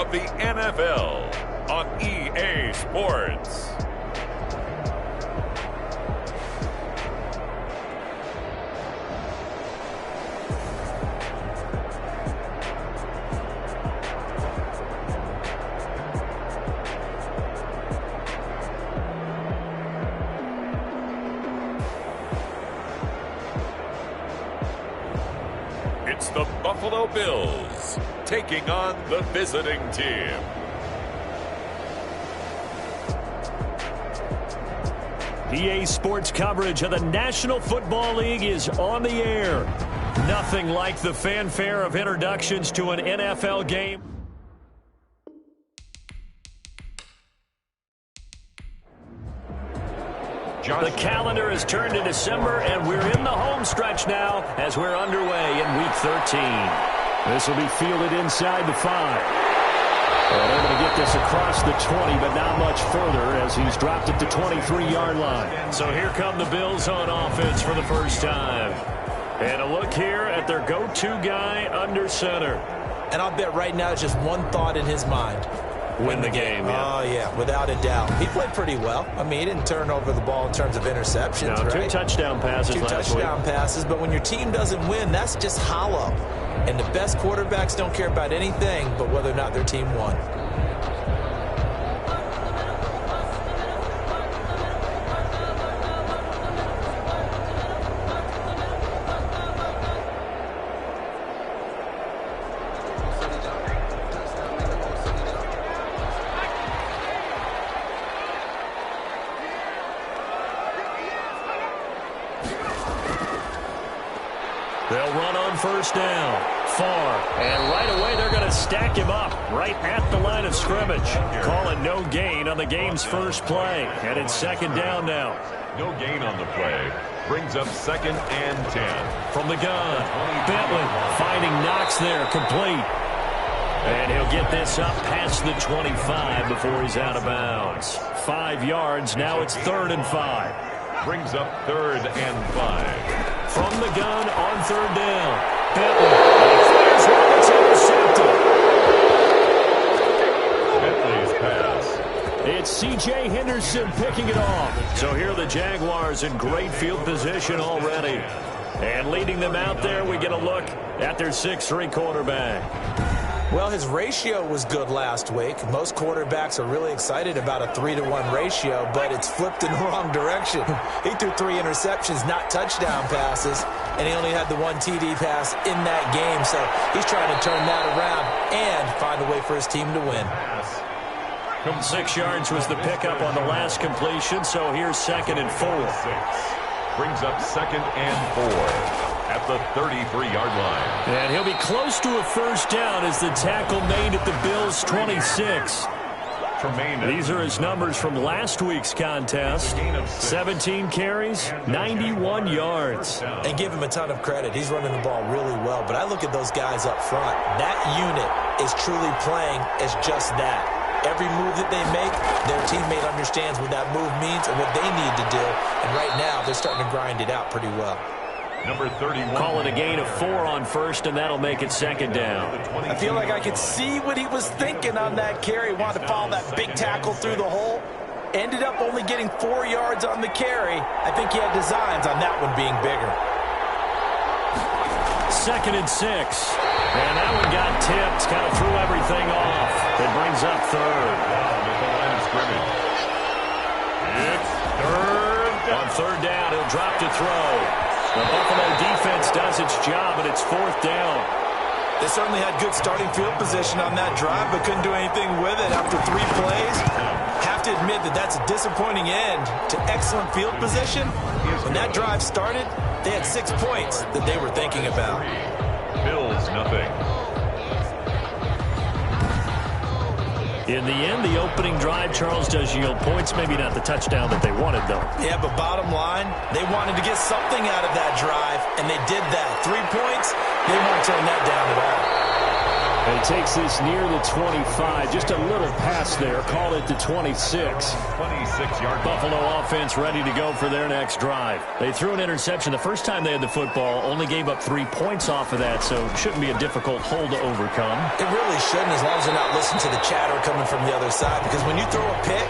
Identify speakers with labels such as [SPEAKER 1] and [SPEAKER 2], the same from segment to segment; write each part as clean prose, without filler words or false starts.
[SPEAKER 1] of the NFL on EA Sports. It's the Buffalo Bills taking on the visiting team.
[SPEAKER 2] EA Sports coverage of the National Football League is on the air. Nothing like the fanfare of introductions to an NFL game. The calendar has turned to December, and we're in the home stretch now as we're underway in Week 13. This will be fielded inside the 5. Able to get this across the 20, but not much further as he's dropped it to 23-yard line. So here come the Bills on offense for the first time. And a look here at their go-to guy under center.
[SPEAKER 3] And I'll bet right now it's just one thought in his mind.
[SPEAKER 2] Win the game, yeah.
[SPEAKER 3] Oh, yeah, without a doubt. He played pretty well. I mean, he didn't turn over the ball in terms of interceptions,
[SPEAKER 2] no,
[SPEAKER 3] right?
[SPEAKER 2] 2 touchdown passes last week.
[SPEAKER 3] 2 touchdown passes, but when your team doesn't win, that's just hollow. And the best quarterbacks don't care about anything but whether or not their team won.
[SPEAKER 2] They'll run on first down. Far. And right away, they're going to stack him up right at the line of scrimmage. Calling no gain on the game's first play. And it's second down now.
[SPEAKER 1] No gain on the play. Brings up 2nd and 10.
[SPEAKER 2] From the gun, Bentley finding Knox there, complete. And he'll get this up past the 25 before he's out of bounds. 5 yards, now it's 3rd and 5.
[SPEAKER 1] Brings up 3rd and 5.
[SPEAKER 2] From the gun on 3rd down. Bentley. Fires one, it's intercepted.
[SPEAKER 1] Bentley's pass.
[SPEAKER 2] It's C.J. Henderson picking it off. So here are the Jaguars in great field position already. And leading them out there, we get a look at their 6'3" quarterback.
[SPEAKER 3] Well, his ratio was good last week. Most quarterbacks are really excited about a 3-to-1 ratio, but it's flipped in the wrong direction. He threw 3 interceptions, not touchdown passes, and he only had the 1 TD pass in that game. So he's trying to turn that around and find a way for his team to win.
[SPEAKER 2] 6 yards was the pickup on the last completion, so here's 2nd and 4.
[SPEAKER 1] Brings up 2nd and 4. At the 33-yard line.
[SPEAKER 2] And he'll be close to a first down as the tackle made at the Bills' 26. These are his numbers from last week's contest. 17 carries, 91 yards.
[SPEAKER 3] And give him a ton of credit. He's running the ball really well. But I look at those guys up front. That unit is truly playing as just that. Every move that they make, their teammate understands what that move means and what they need to do. And right now, they're starting to grind it out pretty well.
[SPEAKER 1] Number 31.
[SPEAKER 2] Call it a gain of 4 on first, and that'll make it 2nd down.
[SPEAKER 3] I feel like I could see what he was thinking on that carry. Wanted to follow that big tackle through the hole. Ended up only getting 4 yards on the carry. I think he had designs on that one being bigger.
[SPEAKER 2] 2nd and 6. And that one got tipped. Kind of threw everything off. It brings up 3rd.
[SPEAKER 1] At the line of scrimmage. It's 3rd.
[SPEAKER 2] On 3rd down, he'll drop to throw. The Buffalo defense does its job, and it's 4th down.
[SPEAKER 3] They certainly had good starting field position on that drive, but couldn't do anything with it after 3 plays. Have to admit that that's a disappointing end to excellent field position. When that drive started, they had 6 points that they were thinking about.
[SPEAKER 1] Bills, nothing.
[SPEAKER 2] In the end, the opening drive, Charles, does yield points. Maybe not the touchdown that they wanted, though.
[SPEAKER 3] Yeah, but bottom line, they wanted to get something out of that drive, and they did that. 3 points, they won't turn that down at all.
[SPEAKER 2] He takes this near the 25. Just a little pass there. Call it the 26.
[SPEAKER 1] 26-yard
[SPEAKER 2] Buffalo offense ready to go for their next drive. They threw an interception the first time they had the football. Only gave up 3 points off of that, so it shouldn't be a difficult hole to overcome.
[SPEAKER 3] It really shouldn't, as long as they're not listening to the chatter coming from the other side. Because when you throw a pick,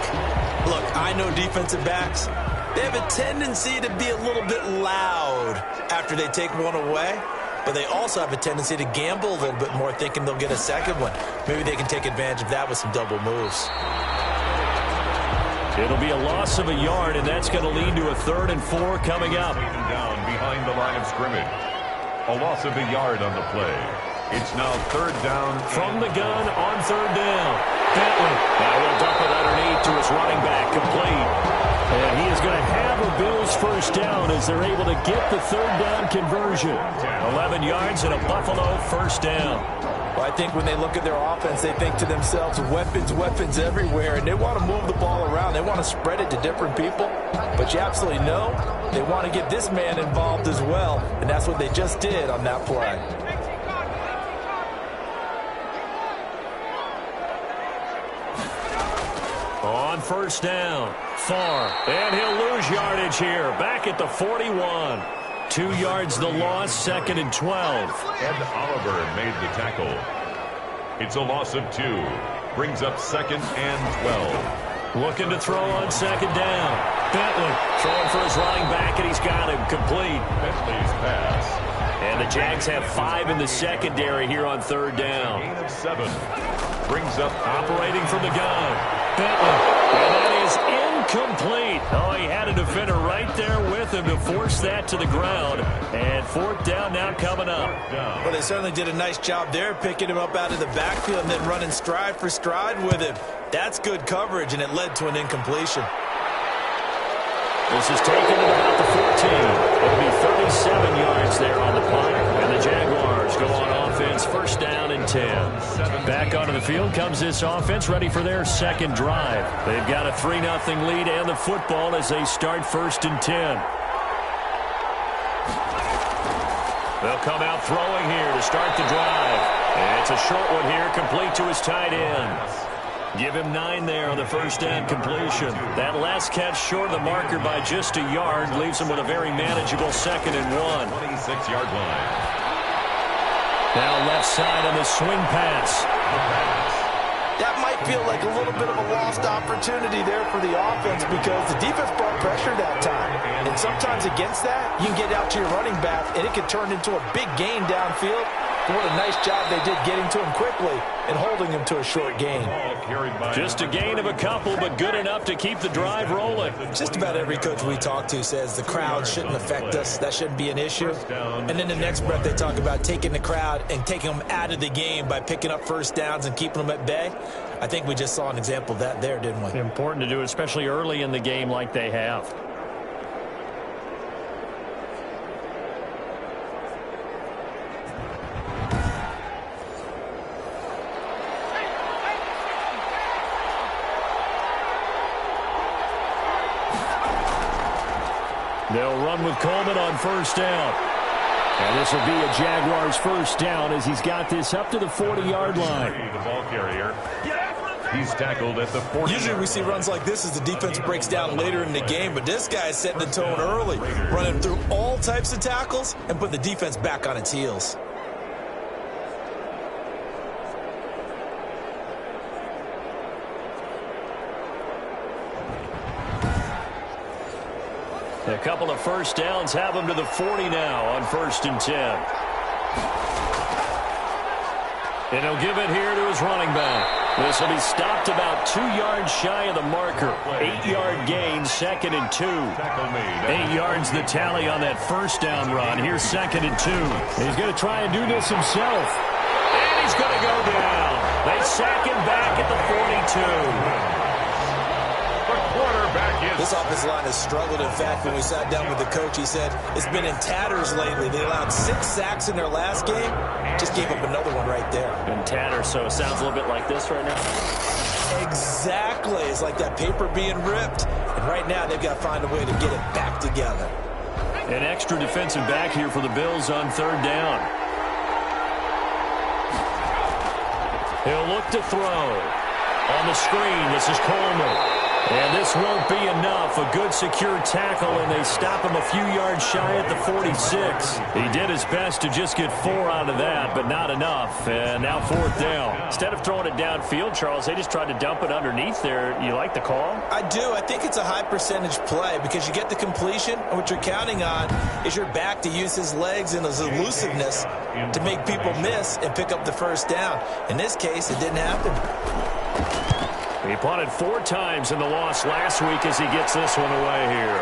[SPEAKER 3] look, I know defensive backs, they have a tendency to be a little bit loud after they take one away. But they also have a tendency to gamble a little bit more, thinking they'll get a second one. Maybe they can take advantage of that with some double moves.
[SPEAKER 2] It'll be a loss of a yard, and that's going to lead to a 3rd and 4 coming up.
[SPEAKER 1] down behind the line of scrimmage. A loss of a yard on the play. It's now 3rd down.
[SPEAKER 2] From the gun on 3rd down. Bentley now will dump it underneath to his running back, complete. And he is going to have a Bills first down as they're able to get the 3rd down conversion. 11 yards and a Buffalo first down.
[SPEAKER 3] Well, I think when they look at their offense, they think to themselves, weapons, weapons everywhere, and they want to move the ball around. They want to spread it to different people. But you absolutely know they want to get this man involved as well, and that's what they just did on that play.
[SPEAKER 2] On first down, far, and he'll lose yardage here. Back at the 41. 2 yards the loss, 2nd and 12.
[SPEAKER 1] Ed Oliver made the tackle. It's a loss of 2. Brings up 2nd and 12.
[SPEAKER 2] Looking to throw on 2nd down. Bentley throwing for his running back, and he's got him complete.
[SPEAKER 1] Bentley's pass.
[SPEAKER 2] And the Jags have 5 in the secondary here on 3rd down.
[SPEAKER 1] Gain of 7. Brings up
[SPEAKER 2] operating from the gun. Bentley, and that is incomplete. Oh, he had a defender right there with him to force that to the ground. And 4th down now coming up.
[SPEAKER 3] Well, they certainly did a nice job there, picking him up out of the backfield and then running stride for stride with him. That's good coverage, and it led to an incompletion.
[SPEAKER 2] This is taken at about the 14. It'll be 37 yards there on the play. And the Jaguars go on offense, 1st down and 10. Back onto the field comes this offense, ready for their 2nd drive. They've got a 3-0 lead and the football as they start 1st and 10. They'll come out throwing here to start the drive. And it's a short one here, complete to his tight end. Give him 9 there on the 1st down completion. That last catch short of the marker by just a yard leaves him with a very manageable 2nd and 1.
[SPEAKER 1] 26-yard line.
[SPEAKER 2] Now left side on the swing pass.
[SPEAKER 3] That might feel like a little bit of a lost opportunity there for the offense because the defense brought pressure that time. And sometimes against that, you can get out to your running back, and it could turn into a big gain downfield. What a nice job they did getting to him quickly and holding him to a short gain.
[SPEAKER 2] Just a gain of a couple, but good enough to keep the drive rolling.
[SPEAKER 3] Just about every coach we talk to says the crowd shouldn't affect us. That shouldn't be an issue. And then the next breath they talk about taking the crowd and taking them out of the game by picking up 1st downs and keeping them at bay. I think we just saw an example of that there, didn't we?
[SPEAKER 2] Important to do, especially early in the game like they have. They'll run with Coleman on 1st down. And this will be a Jaguars 1st down as he's got this up to the 40-yard line.
[SPEAKER 1] The ball carrier. He's tackled at the 40.
[SPEAKER 3] Usually we see runs like this as the defense breaks down later in the game, but this guy's setting the tone early, running through all types of tackles and putting the defense back on its heels.
[SPEAKER 2] A couple of 1st downs have him to the 40 now on 1st and 10. And he'll give it here to his running back. This will be stopped about 2 yards shy of the marker. 8-yard gain, 2nd and 2. 8 yards the tally on that 1st down run. Here's 2nd and 2. He's going to try and do this himself. And he's going to go down. They sack him back at the 42.
[SPEAKER 3] This offensive line has struggled. In fact, when we sat down with the coach, he said it's been in tatters lately. They allowed 6 sacks in their last game. Just gave up another one right there.
[SPEAKER 2] In tatters, so it sounds a little bit like this right now.
[SPEAKER 3] Exactly. It's like that paper being ripped. And right now, they've got to find a way to get it back together.
[SPEAKER 2] An extra defensive back here for the Bills on 3rd down. He'll look to throw. On the screen, this is Coleman. And this won't be enough. A good secure tackle, and they stop him a few yards shy at the 46. He did his best to just get 4 out of that, but not enough. And now 4th down. Instead of throwing it downfield, Charles, they just tried to dump it underneath there. You like the call?
[SPEAKER 3] I do. I think it's a high percentage play because you get the completion, and what you're counting on is your back to use his legs and his elusiveness to make people miss and pick up the 1st down. In this case, it didn't happen.
[SPEAKER 2] He punted 4 times in the loss last week as he gets this one away here.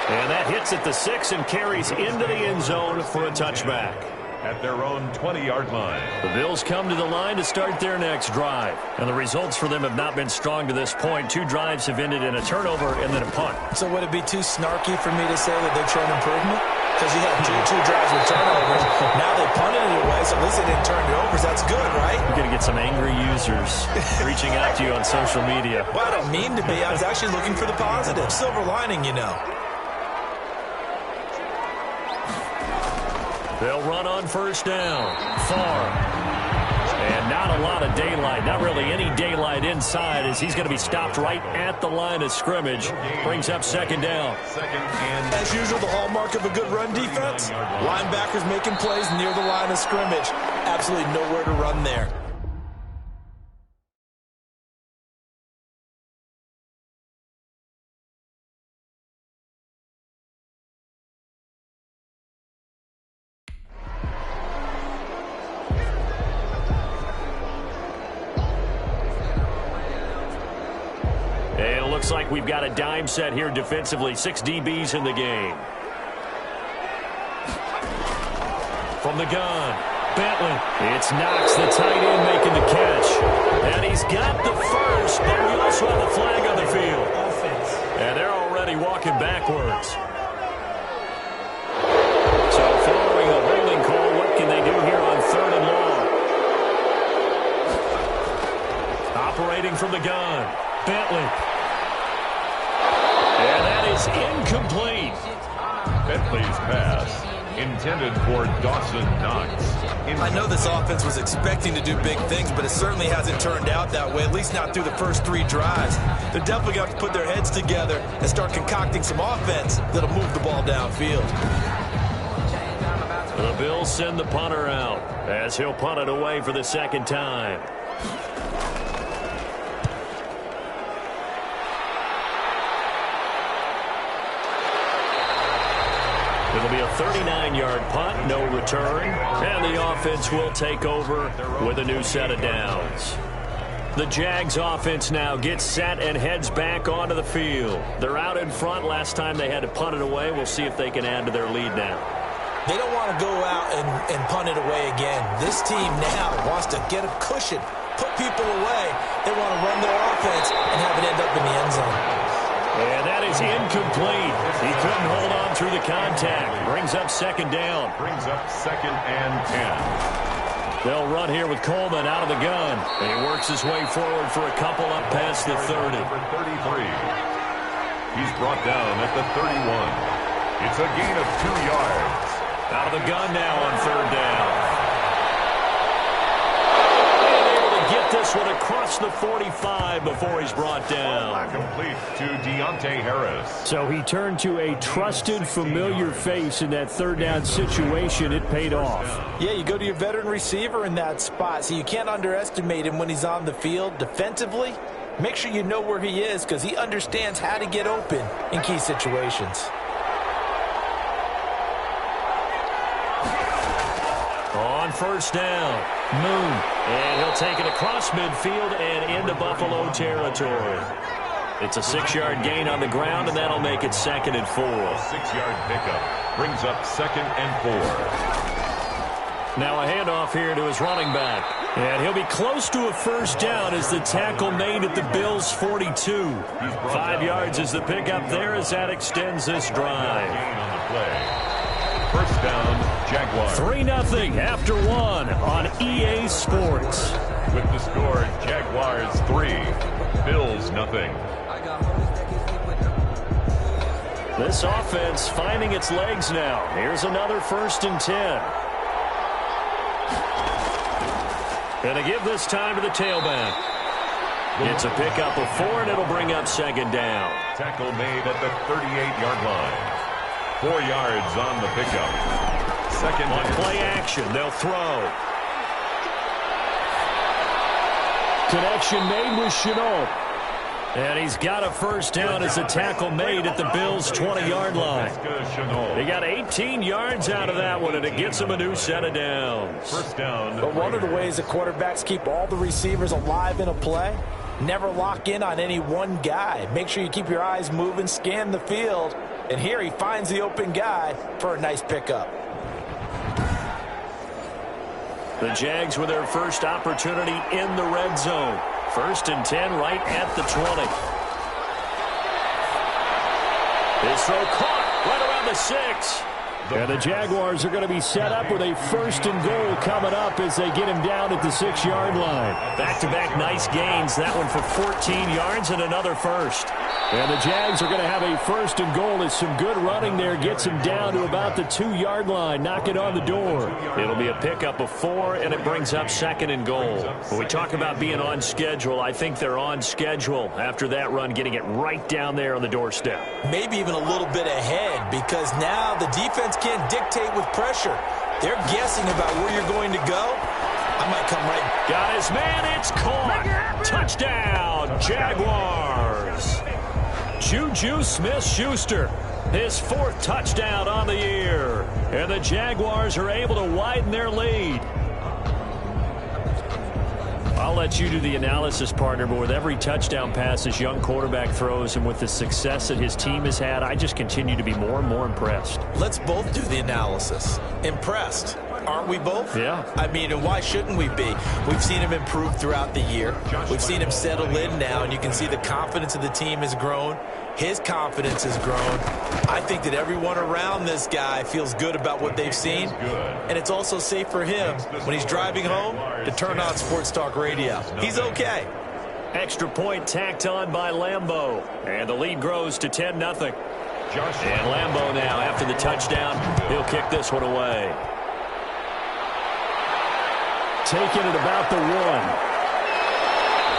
[SPEAKER 2] And that hits at the 6 and carries into the end zone for a touchback.
[SPEAKER 1] At their own 20-yard line.
[SPEAKER 2] The Bills come to the line to start their next drive. And the results for them have not been strong to this point. 2 drives have ended in a turnover and then a punt.
[SPEAKER 3] So would it be too snarky for me to say that they're showing improvement? Because you had two drives with turnovers. Now they punted it away, so at least they didn't turn it over. That's good, right?
[SPEAKER 2] You're going to get some angry users reaching out to you on social media.
[SPEAKER 3] Well, I don't mean to be. I was actually looking for the positive. Silver lining, you know.
[SPEAKER 2] They'll run on 1st down. Far. And not a lot of daylight. Not really any daylight inside as he's going to be stopped right at the line of scrimmage. Brings up 2nd down.
[SPEAKER 3] As usual, the hallmark of a good run defense. Linebackers making plays near the line of scrimmage. Absolutely nowhere to run there.
[SPEAKER 2] Looks like we've got a dime set here defensively. 6 DBs in the game. From the gun, Bentley. It's Knox, the tight end, making the catch. And he's got the 1st, but we also have a flag on the field. And they're already walking backwards. So following a holding call, what can they do here on 3rd and long? Operating from the gun, Bentley. And that is incomplete.
[SPEAKER 1] Bentley's pass intended for Dawson Knox.
[SPEAKER 3] I know this offense was expecting to do big things, but it certainly hasn't turned out that way, at least not through the first 3 drives. They're definitely going to have to put their heads together and start concocting some offense that'll move the ball downfield.
[SPEAKER 2] The Bills send the punter out as he'll punt it away for the 2nd time. It'll be a 39-yard punt, no return, and the offense will take over with a new set of downs. The Jags offense now gets set and heads back onto the field. They're out in front. Last time they had to punt it away. We'll see if they can add to their lead now.
[SPEAKER 3] They don't want to go out and punt it away again. This team now wants to get a cushion, put people away. They want to run their offense and have it end up in the end zone.
[SPEAKER 2] And that is incomplete. He couldn't hold on through the contact. Brings up 2nd down.
[SPEAKER 1] Brings up 2nd and 10.
[SPEAKER 2] They'll run here with Coleman out of the gun. And he works his way forward for a couple up past the 30.
[SPEAKER 1] Number 33. He's brought down at the 31. It's a gain of 2 yards.
[SPEAKER 2] Out of the gun now on 3rd down. Get this one across the 45 before he's brought down.
[SPEAKER 1] Complete to Deontay Harris.
[SPEAKER 2] So he turned to a trusted, familiar face in that 3rd down situation. It paid off.
[SPEAKER 3] Yeah, you go to your veteran receiver in that spot, so you can't underestimate him when he's on the field defensively. Make sure you know where he is because he understands how to get open in key situations.
[SPEAKER 2] On 1st down, Moon. And he'll take it across midfield and into Buffalo territory. It's a 6-yard gain on the ground, and that'll make it 2nd and 4.
[SPEAKER 1] A 6-yard pickup brings up 2nd and 4.
[SPEAKER 2] Now a handoff here to his running back. And he'll be close to a 1st down as the tackle made at the Bills' 42. 5 yards is the pickup there as that extends this drive.
[SPEAKER 1] Gain on the play. 1st down, Jaguars.
[SPEAKER 2] 3-0 after 1 on EA Sports.
[SPEAKER 1] With the score, Jaguars 3, Bills 0.
[SPEAKER 2] This offense finding its legs now. Here's another 1st and 10. And to give this time to the tailback. It's a pickup of 4, and it'll bring up second down.
[SPEAKER 1] Tackle made at the 38-yard line. 4 yards on the pickup. Second
[SPEAKER 2] on play action, they'll throw. Connection made with Chenault. And he's got a first down as a tackle made at the Bills' 20-yard line. They got 18 yards out of that one, and it gets them a new set of downs.
[SPEAKER 1] First down.
[SPEAKER 3] But one of the ways the quarterbacks keep all the receivers alive in a play, never lock in on any one guy. Make sure you keep your eyes moving, scan the field. And here he finds the open guy for a nice pickup.
[SPEAKER 2] The Jags with their first opportunity in the red zone. 1st and 10 right at the 20. His throw caught right around the 6. And the Jaguars are going to be set up with a 1st and goal coming up as they get him down at the 6-yard line. Back-to-back nice gains. That one for 14 yards and another first. And the Jags are going to have a 1st and goal as some good running there gets him down to about the 2-yard line, knocking on the door. It'll be a pickup of 4, and it brings up 2nd and goal. When we talk about being on schedule, I think they're on schedule after that run, getting it right down there on the doorstep.
[SPEAKER 3] Maybe even a little bit ahead, because now the defense can't dictate with pressure. They're guessing about where you're going to go. I might come right.
[SPEAKER 2] Got his man. It's caught. Touchdown, Jaguars. Juju Smith-Schuster, his 4th touchdown on the year. And the Jaguars are able to widen their lead. I'll let you do the analysis, partner, but with every touchdown pass this young quarterback throws and with the success that his team has had, I just continue to be more and more impressed.
[SPEAKER 3] Let's both do the analysis. Impressed. Aren't we both?
[SPEAKER 2] Yeah.
[SPEAKER 3] I mean, and why shouldn't we be? We've seen him improve throughout the year. We've seen him settle in now, and you can see the confidence of the team has grown. His confidence has grown. I think that everyone around this guy feels good about what they've seen. And it's also safe for him when he's driving home to turn on Sports Talk Radio. He's okay.
[SPEAKER 2] Extra point tacked on by Lambeau. And the lead grows to 10-0. And Lambeau now, after the touchdown, he'll kick this one away. Taking it about the 1.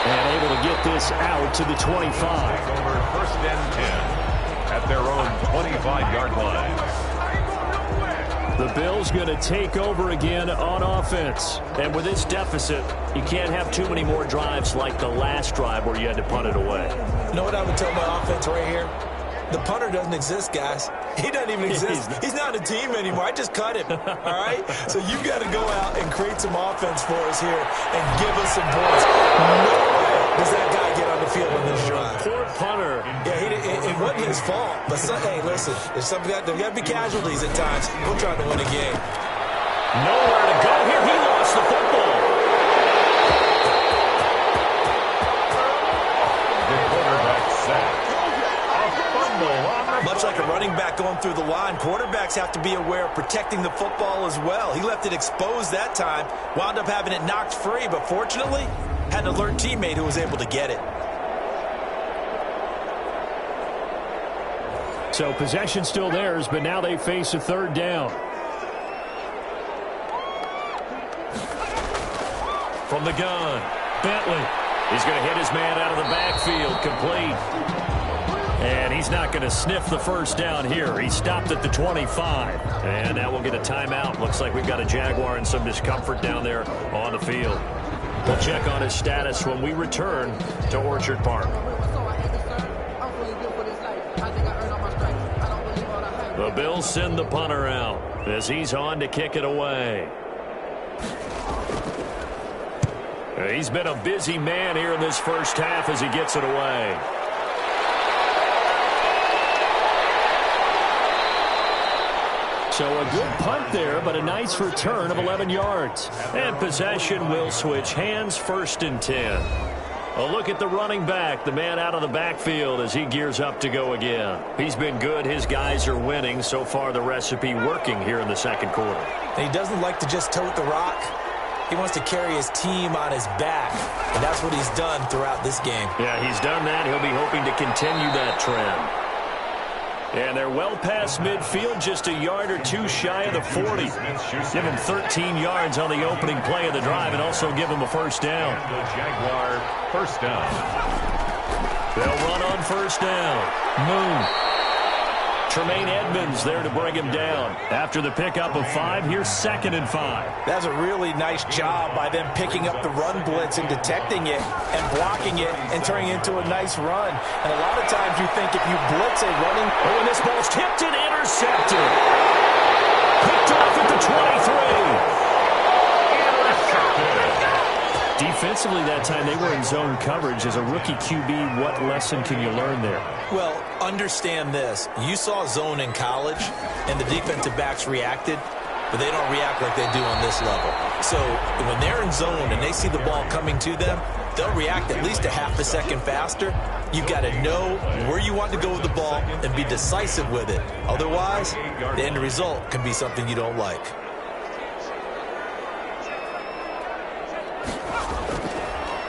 [SPEAKER 2] And able to get this out to the 25.
[SPEAKER 1] Over 1st and 10 at their own 25-yard line.
[SPEAKER 2] The Bills going to take over again on offense. And with this deficit, you can't have too many more drives like the last drive where you had to punt it away.
[SPEAKER 3] You know what I would tell my offense right here? The punter doesn't exist, guys. He doesn't even exist. He's not a team anymore. I just cut him, all right? So you've got to go out and create some offense for us here and give us some points. No way does that guy get on the field on this drive.
[SPEAKER 2] Poor punter.
[SPEAKER 3] Yeah, it wasn't his fault. But, hey, listen, there's got to be casualties at times. We're trying to win a game.
[SPEAKER 2] Nowhere to go here. He lost the football.
[SPEAKER 1] The quarterback sacked.
[SPEAKER 3] Much like a running back going through the line, quarterbacks have to be aware of protecting the football as well. He left it exposed that time, wound up having it knocked free, but fortunately, had an alert teammate who was able to get it.
[SPEAKER 2] So possession still theirs, but now they face a 3rd down. From the gun, Bentley. He's going to hit his man out of the backfield, complete. And he's not going to sniff the first down here. He stopped at the 25. And now we'll get a timeout. Looks like we've got a Jaguar in some discomfort down there on the field. We'll check on his status when we return to Orchard Park. The Bills send the punter out as he's on to kick it away. He's been a busy man here in this first half as he gets it away. So a good punt there, but a nice return of 11 yards. And possession will switch hands, 1st and 10. A look at the running back, the man out of the backfield as he gears up to go again. He's been good. His guys are winning. So far, the recipe working here in the 2nd quarter.
[SPEAKER 3] And he doesn't like to just tote the rock. He wants to carry his team on his back, and that's what he's done throughout this game.
[SPEAKER 2] Yeah, he's done that. He'll be hoping to continue that trend. And they're well past midfield, just a yard or two shy of the 40. Give them 13 yards on the opening play of the drive and also give them a first down.
[SPEAKER 1] The Jaguar first down.
[SPEAKER 2] They'll run on first down. Moon. Tremaine Edmonds there to bring him down. After the pickup of 5, here's 2nd and 5.
[SPEAKER 3] That's a really nice job by them picking up the run blitz and detecting it and blocking it and turning it into a nice run. And a lot of times you think if you blitz a running...
[SPEAKER 2] Oh, and this ball's tipped and intercepted. Picked off at the 23. Defensively that time, they were in zone coverage. As a rookie QB, what lesson can you learn there?
[SPEAKER 3] Well, understand this. You saw zone in college, and the defensive backs reacted, but they don't react like they do on this level. So when they're in zone and they see the ball coming to them, they'll react at least a half a second faster. You've got to know where you want to go with the ball and be decisive with it. Otherwise, the end result can be something you don't like.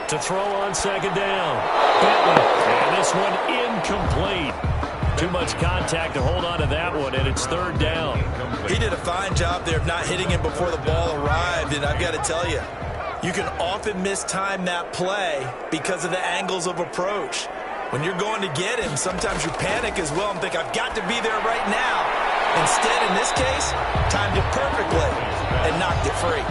[SPEAKER 2] To throw on 2nd down. Bentley. And this one incomplete. Too much contact to hold on to that one, and it's 3rd down.
[SPEAKER 3] He did a fine job there of not hitting him before the ball arrived, and I've got to tell you, you can often mistime that play because of the angles of approach. When you're going to get him, sometimes you panic as well and think, I've got to be there right now. Instead, in this case, timed it perfectly and knocked it free.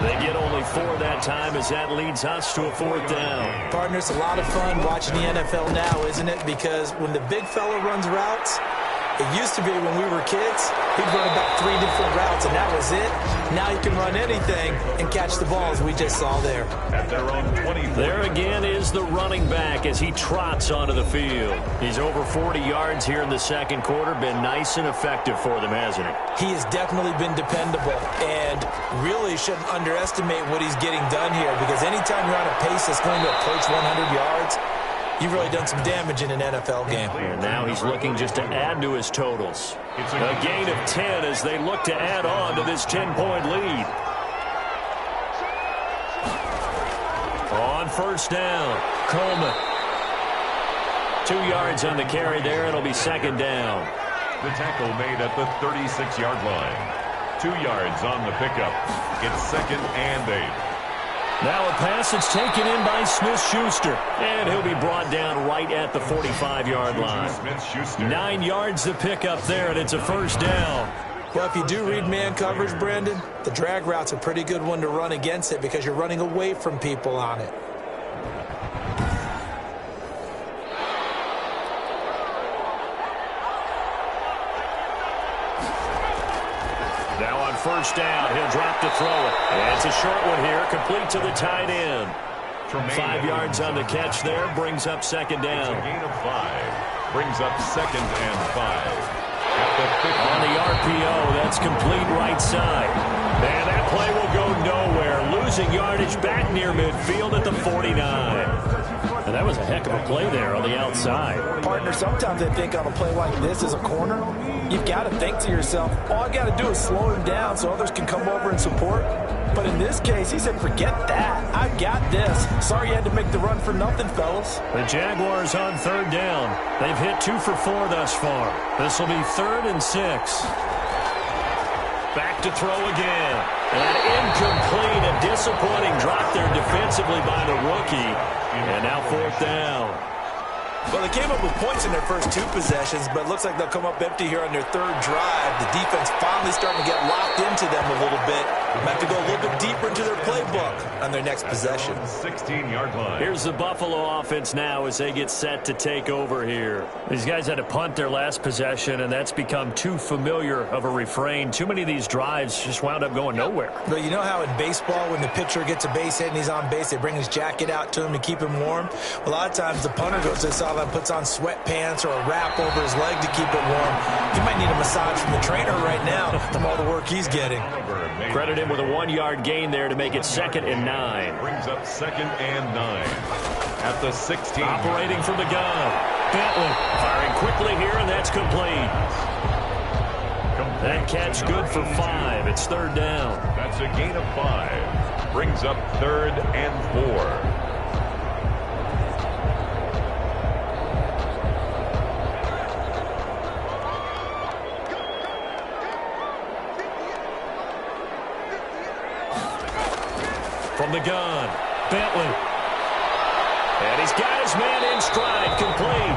[SPEAKER 2] They get only 4 that time as that leads us to a 4th down.
[SPEAKER 3] Partner, it's a lot of fun watching the NFL now, isn't it? Because when the big fella runs routes, it used to be when we were kids, he'd run about 3 different routes, and that was it. Now he can run anything and catch the balls we just saw there.
[SPEAKER 1] At their own 20.
[SPEAKER 2] There again is the running back as he trots onto the field. He's over 40 yards here in the 2nd quarter. Been nice and effective for them, hasn't he?
[SPEAKER 3] He has definitely been dependable, and really shouldn't underestimate what he's getting done here, because anytime you're on a pace that's going to approach 100 yards, you've really done some damage in an NFL game.
[SPEAKER 2] And now he's looking just to add to his totals. A gain of 10 as they look to add on to this 10-point lead. On first down, Coleman. 2 yards on the carry there. It'll be 2nd down.
[SPEAKER 1] The tackle made at the 36-yard line. 2 yards on the pickup. It's 2nd and 8.
[SPEAKER 2] Now a pass that's taken in by Smith-Schuster. And he'll be brought down right at the 45-yard line. 9 yards to pick up there, and it's a 1st down.
[SPEAKER 3] Well, if you do read man coverage, Brandon, the drag route's a pretty good one to run against it because you're running away from people on it.
[SPEAKER 2] Now on first down, he'll drop to throw it. And it's a short one here, complete to the tight end. 5 yards on the catch there, brings up 2nd down.
[SPEAKER 1] It's a gain of 5. Brings up 2nd and 5.
[SPEAKER 2] On the RPO, that's complete right side. And that play will go nowhere. Losing yardage back near midfield at the 49. And that was a heck of a play there on the outside.
[SPEAKER 3] Partner, sometimes I think on a play like this as a corner, you've got to think to yourself, all I got to do is slow him down so others can come over and support. But in this case, he said, forget that. I got this. Sorry you had to make the run for nothing, fellas.
[SPEAKER 2] The Jaguars on 3rd down. They've hit 2 for 4 thus far. This will be 3rd and 6. Back to throw again. An incomplete and disappointing drop there defensively by the rookie. And now 4th down.
[SPEAKER 3] Well, they came up with points in their first 2 possessions, but it looks like they'll come up empty here on their 3rd drive. The defense finally starting to get locked into them a little bit. Might have to go a little bit deeper into their playbook on their next possession.
[SPEAKER 1] 16-yard line.
[SPEAKER 2] Here's the Buffalo offense now as they get set to take over here. These guys had to punt their last possession, and that's become too familiar of a refrain. Too many of these drives just wound up going nowhere.
[SPEAKER 3] But you know how in baseball, when the pitcher gets a base hit and he's on base, they bring his jacket out to him to keep him warm? A lot of times the punter goes to the sideline, puts on sweatpants or a wrap over his leg to keep it warm. He might need a massage from the trainer right now from all the work he's getting.
[SPEAKER 2] Credit him with a 1-yard gain there to make it 2nd and 9.
[SPEAKER 1] Brings up 2nd and 9. At the 16.
[SPEAKER 2] Operating from the gun. Bentley firing quickly here, and that's complete. That catch good for 5. It's 3rd down.
[SPEAKER 1] That's a gain of 5. Brings up 3rd and 4.
[SPEAKER 2] And he's got his man in stride, complete.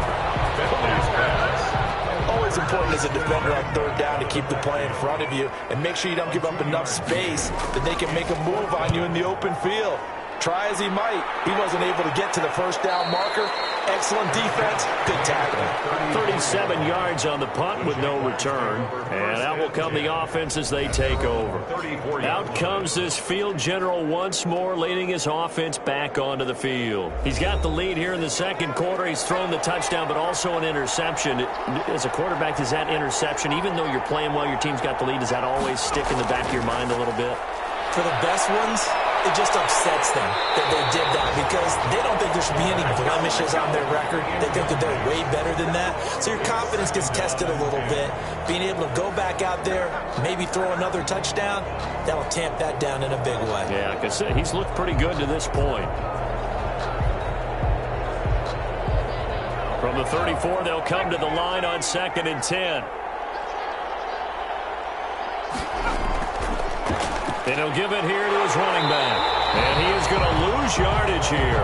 [SPEAKER 1] Penalties pass.
[SPEAKER 3] Always important as a defender on third down to keep the play in front of you and make sure you don't give up enough space that they can make a move on you in the open field. Try as he might, he wasn't able to get to the first down marker. Excellent defense, good tackling.
[SPEAKER 2] 37 yards on the punt with no return. And out will come the offense as they take over. Out comes this field general once more, leading his offense back onto the field. He's got the lead here in the second quarter. He's thrown the touchdown, but also an interception. As a quarterback, does that interception, even though you're playing well, your team's got the lead, does that always stick in the back of your mind a little bit?
[SPEAKER 3] For the best ones, it just upsets them that they did that because they don't think there should be any blemishes on their record. They think that they're way better than that. So your confidence gets tested a little bit. Being able to go back out there, maybe throw another touchdown, that'll tamp that down in a big way.
[SPEAKER 2] Yeah, like I said, he's looked pretty good to this point. From the 34, they'll come to the line on 2nd and 10. And he'll give it here to his running back. And he is going to lose yardage here.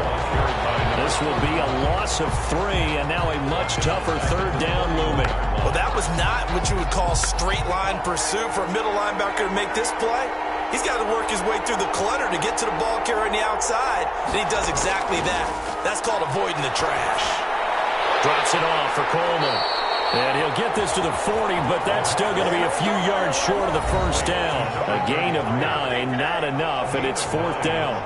[SPEAKER 2] This will be a loss of 3, and now a much tougher third down looming.
[SPEAKER 3] Well, that was not what you would call straight line pursuit for a middle linebacker to make this play. He's got to work his way through the clutter to get to the ball carrier on the outside, and he does exactly that. That's called avoiding the trash.
[SPEAKER 2] Drops it off for Coleman. And he'll get this to the 40, but that's still going to be a few yards short of the first down. A gain of 9, not enough, and it's 4th down.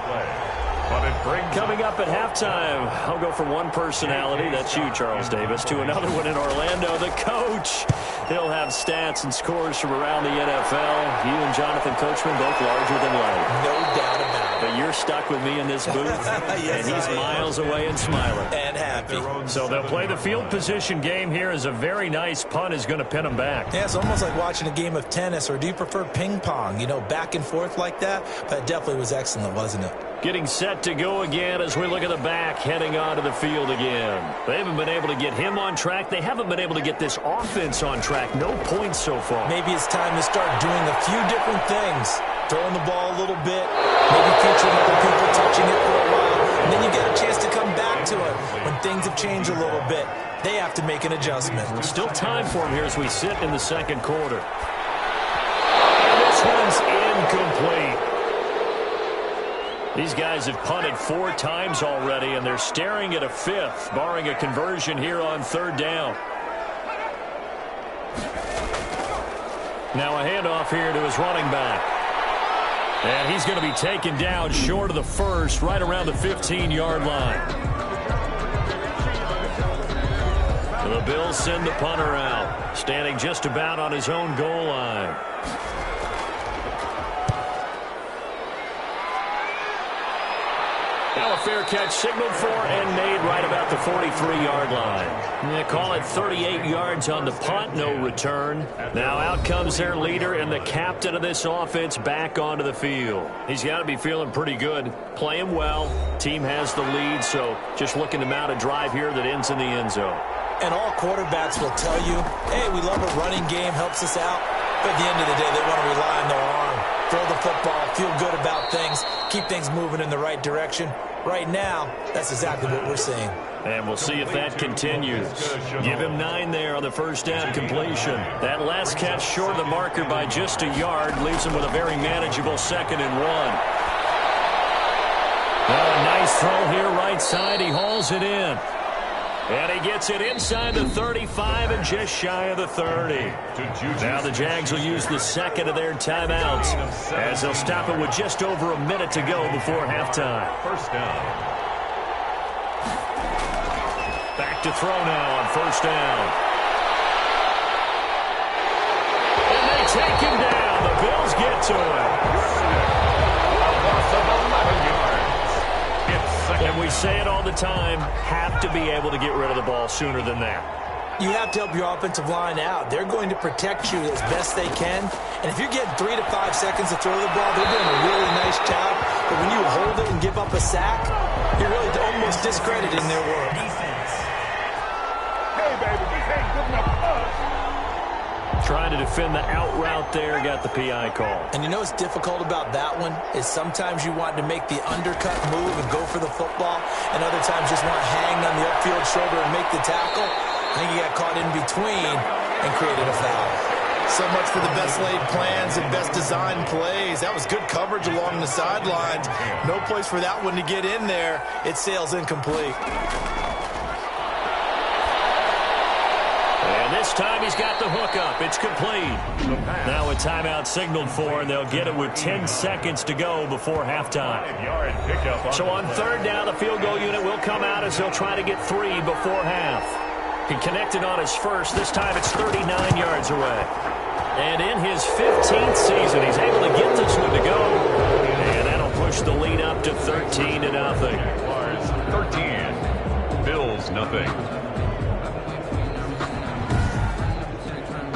[SPEAKER 2] Coming up at halftime, I'll go from one personality, that's you, Charles Davis, to another one in Orlando, the coach. He'll have stats and scores from around the NFL. You and Jonathan Coachman, both larger than life.
[SPEAKER 3] No doubt about it.
[SPEAKER 2] But you're stuck with me in this booth,
[SPEAKER 3] Yes,
[SPEAKER 2] and he's miles away and smiling.
[SPEAKER 3] And happy.
[SPEAKER 2] So they'll play the field position game here as a very nice punt is going to pin them back.
[SPEAKER 3] Yeah, it's almost like watching a game of tennis, or do you prefer ping pong? You know, back and forth like that? That definitely was excellent, wasn't it?
[SPEAKER 2] Getting set to go again as we look at the back, heading onto the field again. They haven't been able to get him on track. They haven't been able to get this offense on track. No points so far.
[SPEAKER 3] Maybe it's time to start doing a few different things. Throwing the ball a little bit, maybe featuring other people touching it for a while, and then you get a chance to come back to it when things have changed a little bit. They have to make an adjustment.
[SPEAKER 2] Still time for him here as we sit in the second quarter. And this one's incomplete. These guys have punted 4 times already, and they're staring at a 5th, barring a conversion here on 3rd down. Now a handoff here to his running back. And he's going to be taken down short of the first, right around the 15-yard line. The Bills send the punter out, standing just about on his own goal line. Now a fair catch signaled for and made right about the 43-yard line. They call it 38 yards on the punt, no return. Now out comes their leader and the captain of this offense back onto the field. He's got to be feeling pretty good, playing well. Team has the lead, so just looking to mount a drive here that ends in the end zone.
[SPEAKER 3] And all quarterbacks will tell you, hey, we love a running game, helps us out. But at the end of the day, they want to rely on their arm. Throw the football, feel good about things, keep things moving in the right direction. Right now, that's exactly what we're seeing.
[SPEAKER 2] And we'll see if that continues. Give him 9 there on the first down completion. That last catch short of the marker by just a yard leaves him with a very manageable 2nd and 1. Now a nice throw here right side. He hauls it in. And he gets it inside the 35 and just shy of the 30. Now the Jags will use the second of their timeouts as they'll stop it with just over a minute to go before halftime.
[SPEAKER 1] First down.
[SPEAKER 2] Back to throw now on first down. And they take him down. The Bills get to him. And we say it all the time, have to be able to get rid of the ball sooner than that.
[SPEAKER 3] You have to help your offensive line out. They're going to protect you as best they can. And if you're getting 3 to 5 seconds to throw the ball, they're doing a really nice job. But when you hold it and give up a sack, you're really almost discrediting their work.
[SPEAKER 4] Hey, baby, this ain't good enough for us.
[SPEAKER 2] trying to defend the out route there, got the PI call.
[SPEAKER 3] And you know what's difficult about that one is sometimes you want to make the undercut move and go for the football, and other times just want to hang on the upfield shoulder and make the tackle. I think he got caught in between and created a foul.
[SPEAKER 4] So much for the best laid plans and best designed plays. That was good coverage along the sidelines. No place for that one to get in there. It sails incomplete.
[SPEAKER 2] And this time he's got the hook up. It's complete. Now a timeout signaled for, and they'll get it with 10 seconds to go before halftime. So on third down, the field goal unit will come out as they'll try to get 3 before half. He connected on his first. This time it's 39 yards away. And in his 15th season, he's able to get this one to go. And that'll push the lead up to 13-0.
[SPEAKER 1] 13. Bills nothing.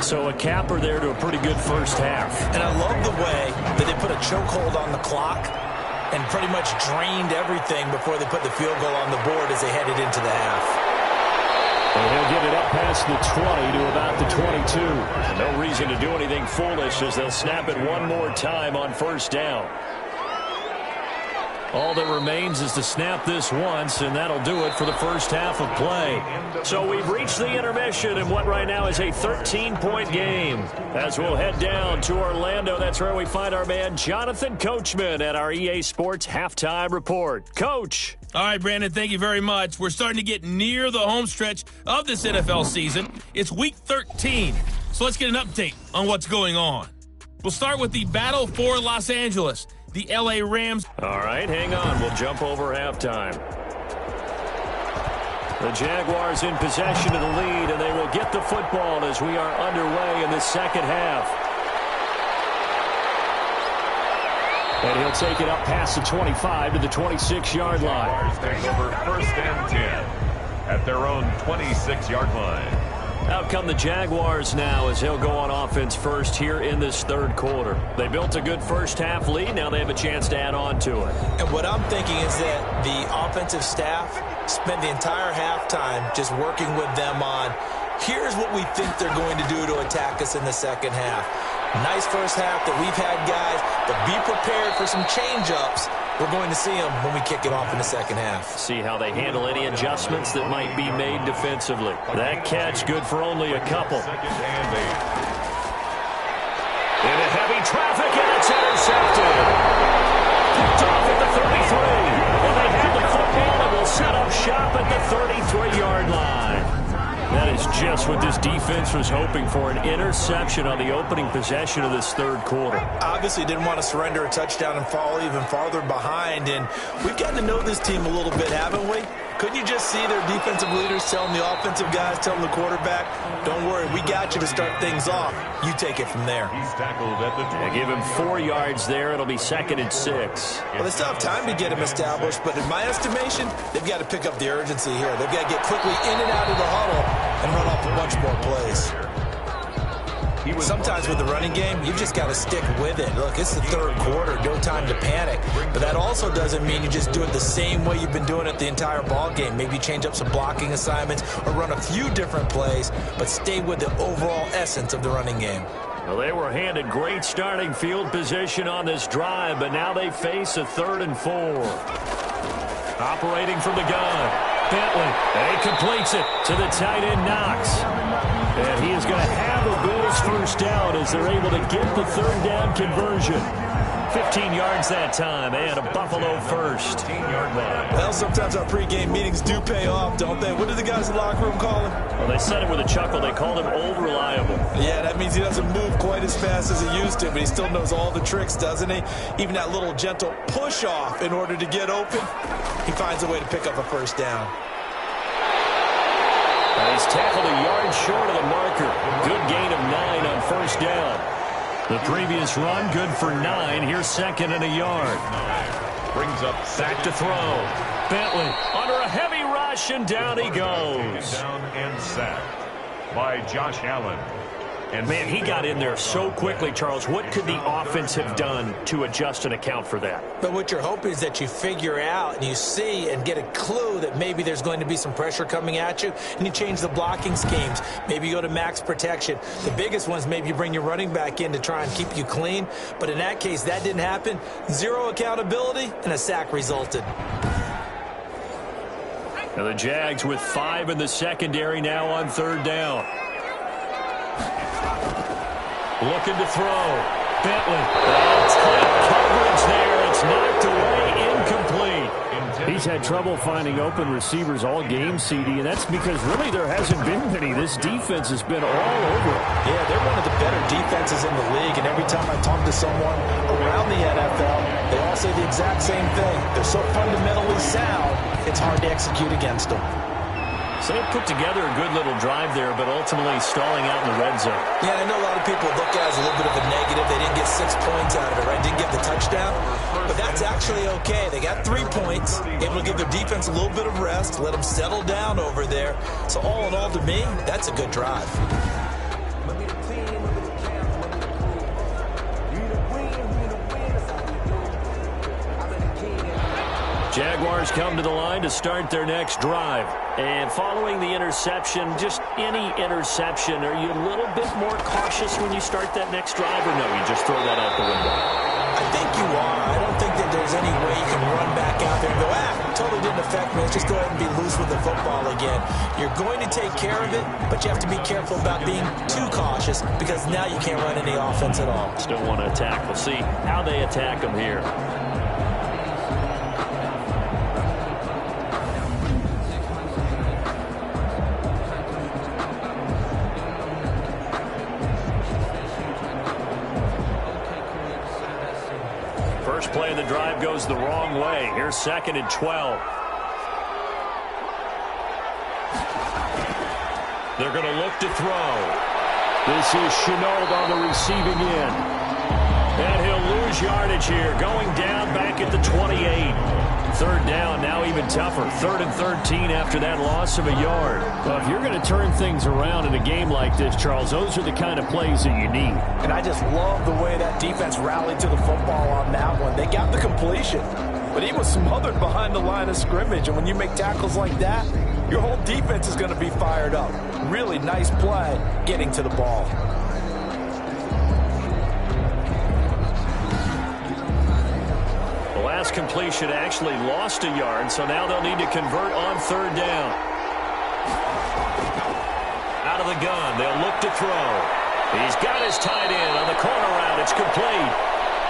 [SPEAKER 2] So a capper there to a pretty good first half.
[SPEAKER 3] And I love the way that they put a chokehold on the clock and pretty much drained everything before they put the field goal on the board as they headed into the half.
[SPEAKER 2] And he'll get it up past the 20 to about the 22. No reason to do anything foolish as they'll snap it one more time on first down. All that remains is to snap this once, and that'll do it for the first half of play. So we've reached the intermission in what right now is a 13-point game. As we'll head down to Orlando, that's where we find our man Jonathan Coachman at our EA Sports Halftime Report. Coach.
[SPEAKER 5] All right, Brandon, thank you very much. We're starting to get near the home stretch of this NFL season. It's Week 13, so let's get an update on what's going on. We'll start with the battle for Los Angeles. The L.A. Rams.
[SPEAKER 2] All right, hang on. We'll jump over halftime. The Jaguars in possession of the lead, and they will get the football as we are underway in the second half. And he'll take it up past the 25 to the 26-yard line.
[SPEAKER 1] Take over first and 10 at their own 26-yard line.
[SPEAKER 2] Out come the Jaguars now as he'll go on offense first here in this third quarter. They built a good first half lead. Now they have a chance to add on to it.
[SPEAKER 3] And what I'm thinking is that the offensive staff spent the entire halftime just working with them on, here's what we think they're going to do to attack us in the second half. Nice first half that we've had, guys, but be prepared for some change-ups. We're going to see them when we kick it off in the second half.
[SPEAKER 2] See how they handle any adjustments that might be made defensively. That catch good for only a couple. Into heavy traffic, and it's intercepted. Picked off at the 33. And they have the football and will set up shop at the 33-yard line. That is just what this defense was hoping for, an interception on the opening possession of this third quarter.
[SPEAKER 3] Obviously didn't want to surrender a touchdown and fall even farther behind, and we've gotten to know this team a little bit, haven't we? Couldn't you just see their defensive leaders telling the offensive guys, telling the quarterback, don't worry, we got you to start things off. You take it from there.
[SPEAKER 1] He's tackled at the 20.
[SPEAKER 2] They give him 4 yards there. It'll be 2nd and 6.
[SPEAKER 3] Well, they still have time to get him established, but in my estimation, they've got to pick up the urgency here. They've got to get quickly in and out of the huddle and run off a bunch more plays. Sometimes with the running game, you've just got to stick with it. Look, it's the third quarter, no time to panic. But that also doesn't mean you just do it the same way you've been doing it the entire ball game. Maybe change up some blocking assignments or run a few different plays, but stay with the overall essence of the running game.
[SPEAKER 2] Well, they were handed great starting field position on this drive, but now they face a 3rd and 4. Operating from the gun, Bentley, and he completes it to the tight end Knox. And he is going to have a Bills first down as they're able to get the 3rd down conversion. 15 yards that time, and a Buffalo first.
[SPEAKER 1] 15-yard line.
[SPEAKER 3] Well, sometimes our pregame meetings do pay off, don't they? What do the guys in the locker room call him?
[SPEAKER 2] Well, they said it with a chuckle. They called him old reliable.
[SPEAKER 3] Yeah, that means he doesn't move quite as fast as he used to, but he still knows all the tricks, doesn't he? Even that little gentle push-off in order to get open, he finds a way to pick up a first down.
[SPEAKER 2] He's tackled a yard short of the marker. Good gain of 9 on first down. The previous run, good for 9. Here's 2nd and a yard.
[SPEAKER 1] Brings up
[SPEAKER 2] Back to throw. Bentley under a heavy rush, and down he goes.
[SPEAKER 1] Down and sacked by Josh Allen.
[SPEAKER 2] And, man, he got in there so quickly, Charles. What could the offense have done to adjust and account for that?
[SPEAKER 3] But what you're hoping is that you figure out and you see and get a clue that maybe there's going to be some pressure coming at you, and you change the blocking schemes. Maybe you go to max protection. The biggest one is maybe you bring your running back in to try and keep you clean. But in that case, that didn't happen. Zero accountability, and a sack resulted.
[SPEAKER 2] Now the Jags with 5 in the secondary now on 3rd down. Looking to throw. Bentley. Tight coverage there. It's knocked away. Incomplete.
[SPEAKER 6] He's had trouble finding open receivers all game, CD, and that's because really there hasn't been many. This defense has been all over it.
[SPEAKER 3] Yeah, they're one of the better defenses in the league, and every time I talk to someone around the NFL, they all say the exact same thing. They're so fundamentally sound, it's hard to execute against them.
[SPEAKER 2] So they put together a good little drive there, but ultimately stalling out in the red zone.
[SPEAKER 3] Yeah, I know a lot of people look at it as a little bit of a negative. They didn't get 6 points out of it, right? Didn't get the touchdown. But that's actually okay. They got 3 points, able to give their defense a little bit of rest, let them settle down over there. So all in all, to me, that's a good drive.
[SPEAKER 2] Jaguars come to the line to start their next drive. And following the interception, just any interception, are you a little bit more cautious when you start that next drive, or no, you just throw that out the window?
[SPEAKER 3] I think you are. I don't think that there's any way you can run back out there and go, totally didn't affect me. Let's just go ahead and be loose with the football again. You're going to take care of it, but you have to be careful about being too cautious because now you can't run any offense at all.
[SPEAKER 2] Still want to attack. We'll see how they attack them here. First play of the drive goes the wrong way. Here's 2nd and 12. They're going to look to throw. This is Chenault on the receiving end. And he'll lose yardage here, going down back at the 28. 3rd down, now even tougher. 3rd and 13 after that loss of a yard.
[SPEAKER 6] Well, if you're going to turn things around in a game like this, Charles, those are the kind of plays that you need.
[SPEAKER 3] And I just love the way that defense rallied to the football on that one. They got the completion, but he was smothered behind the line of scrimmage. And when you make tackles like that, your whole defense is going to be fired up. Really nice play getting to the ball.
[SPEAKER 2] The last completion actually lost a yard, so now they'll need to convert on 3rd down. Out of the gun, they'll look to throw. He's got his tight end on the corner route. It's complete.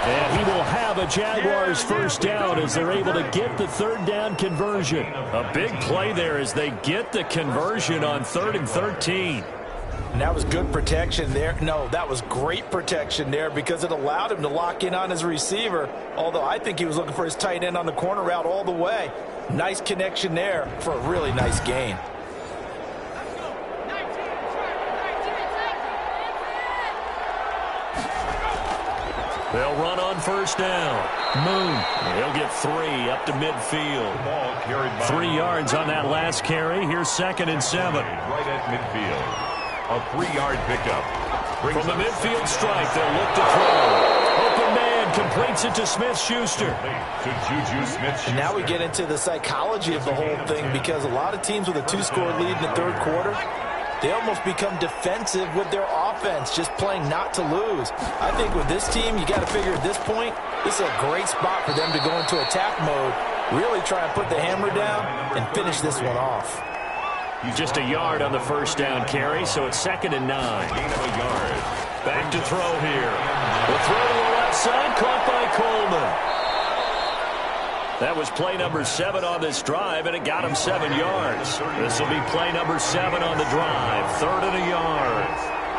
[SPEAKER 6] And he will have a Jaguars first down as they're able to get the 3rd down conversion.
[SPEAKER 2] A big play there as they get the conversion on 3rd and 13.
[SPEAKER 3] And that was good protection there. No, that was great protection there because it allowed him to lock in on his receiver, although I think he was looking for his tight end on the corner route all the way. Nice connection there for a really nice gain.
[SPEAKER 2] They'll run on 1st down. Moon. He'll get 3 up to midfield. 3 yards on that last carry. Here's 2nd and 7.
[SPEAKER 1] Right at midfield. A 3-yard pickup.
[SPEAKER 2] From the midfield stripe, they'll look to throw. Open man completes it to Smith-Schuster.
[SPEAKER 1] To Juju Smith-Schuster.
[SPEAKER 3] And now we get into the psychology of the whole thing because a lot of teams with a 2-score lead in the 3rd quarter, they almost become defensive with their offense, just playing not to lose. I think with this team, you got to figure at this point, this is a great spot for them to go into attack mode, really try and put the hammer down and finish this one off.
[SPEAKER 2] Just a yard on the 1st down carry, so it's 2nd and 9.
[SPEAKER 1] Gain of a yard.
[SPEAKER 2] Back to throw here. The throw to the left side, caught by Coleman. That was play number 7 on this drive, and it got him 7 yards. This will be play number 7 on the drive. 3rd and a yard.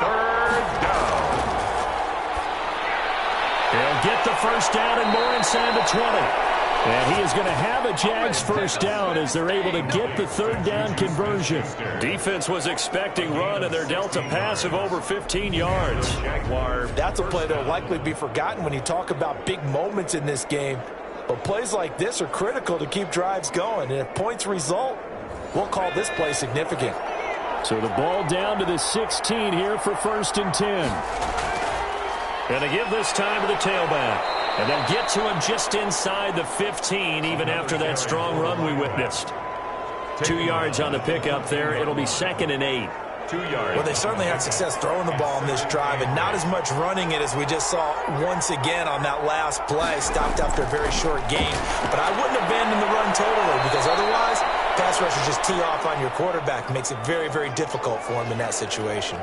[SPEAKER 1] 3rd down.
[SPEAKER 2] They'll get the 1st down and more inside the 20.
[SPEAKER 6] And he is going to have a Jags first down as they're able to get the 3rd down conversion.
[SPEAKER 2] Defense was expecting run, and they're dealt a pass of over 15 yards.
[SPEAKER 3] That's a play that will likely be forgotten when you talk about big moments in this game. But plays like this are critical to keep drives going. And if points result, we'll call this play significant.
[SPEAKER 6] So the ball down to the 16 here for 1st and 10. And they give this time to the tailback. And they'll get to him just inside the 15, even after that strong run we witnessed. 2 yards on the pickup there. It'll be 2nd and 8.
[SPEAKER 1] 2 yards.
[SPEAKER 3] Well, they certainly had success throwing the ball on this drive, and not as much running it as we just saw once again on that last play. Stopped after a very short gain. But I wouldn't abandon the run totally, because otherwise, pass rushers just tee off on your quarterback. Makes it very, very difficult for him in that situation.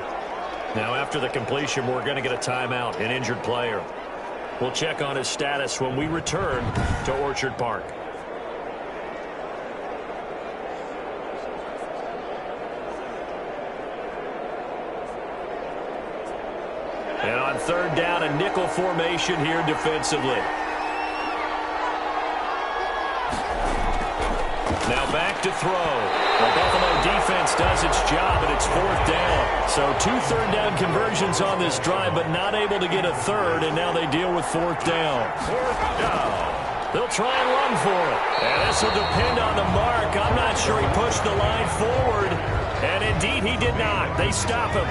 [SPEAKER 6] Now, after the completion, we're going to get a timeout, an injured player. We'll check on his status when we return to Orchard Park. And on 3rd down, a nickel formation here defensively. Now back to throw. The Buffalo defense does its job, and it's 4th down. So 2 third-down conversions on this drive, but not able to get a third, and now they deal with 4th down.
[SPEAKER 1] 4th down.
[SPEAKER 6] They'll try and run for it. And this will depend on the mark. I'm not sure he pushed the line forward. And indeed, he did not. They stop him.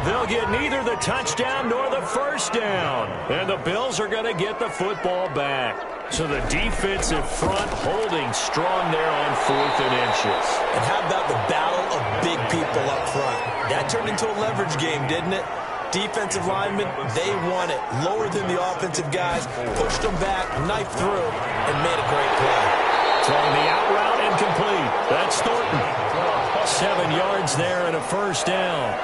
[SPEAKER 6] They'll get neither the touchdown nor the 1st down. And the Bills are going to get the football back. So the defensive front holding strong there on 4th and inches.
[SPEAKER 3] And how about the battle of big people up front? That turned into a leverage game, didn't it? Defensive linemen, they won it. Lower than the offensive guys, pushed them back, knifed through, and made a great play.
[SPEAKER 6] Throwing the out route incomplete. That's Thornton. 7 yards there and a 1st down.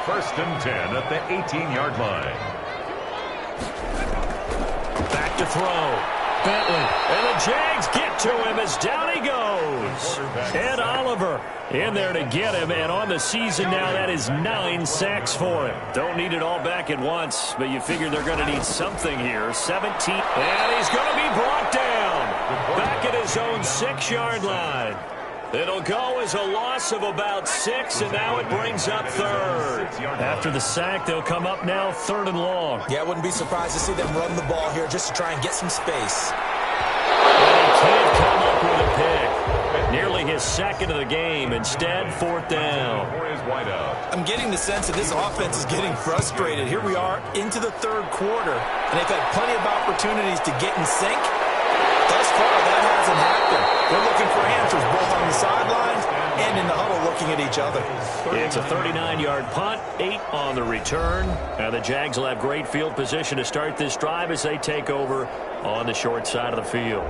[SPEAKER 1] 1st and 10 at the 18-yard line.
[SPEAKER 6] Back to throw. Bentley. And the Jags get to him as down he goes. Ed Oliver in there to get him. And on the season now, that is 9 sacks for him. Don't need it all back at once, but you figure they're going to need something here. 17. And he's going to be brought down. Back at his own 6-yard line. It'll go as a loss of about 6, and now it brings up 3rd. After the sack, they'll come up now 3rd and long.
[SPEAKER 3] Yeah, I wouldn't be surprised to see them run the ball here just to try and get some space.
[SPEAKER 6] And he can't come up with a pick. Nearly his 2nd of the game. Instead, 4th down.
[SPEAKER 3] I'm getting the sense that this offense is getting frustrated. Here we are into the 3rd quarter, and they've had plenty of opportunities to get in sync. Thus far, that hasn't happened. They're looking for answers both on the sidelines and in the huddle looking at each other.
[SPEAKER 6] It's a 39-yard punt, 8 on the return. And the Jags will have great field position to start this drive as they take over on the short side of the field.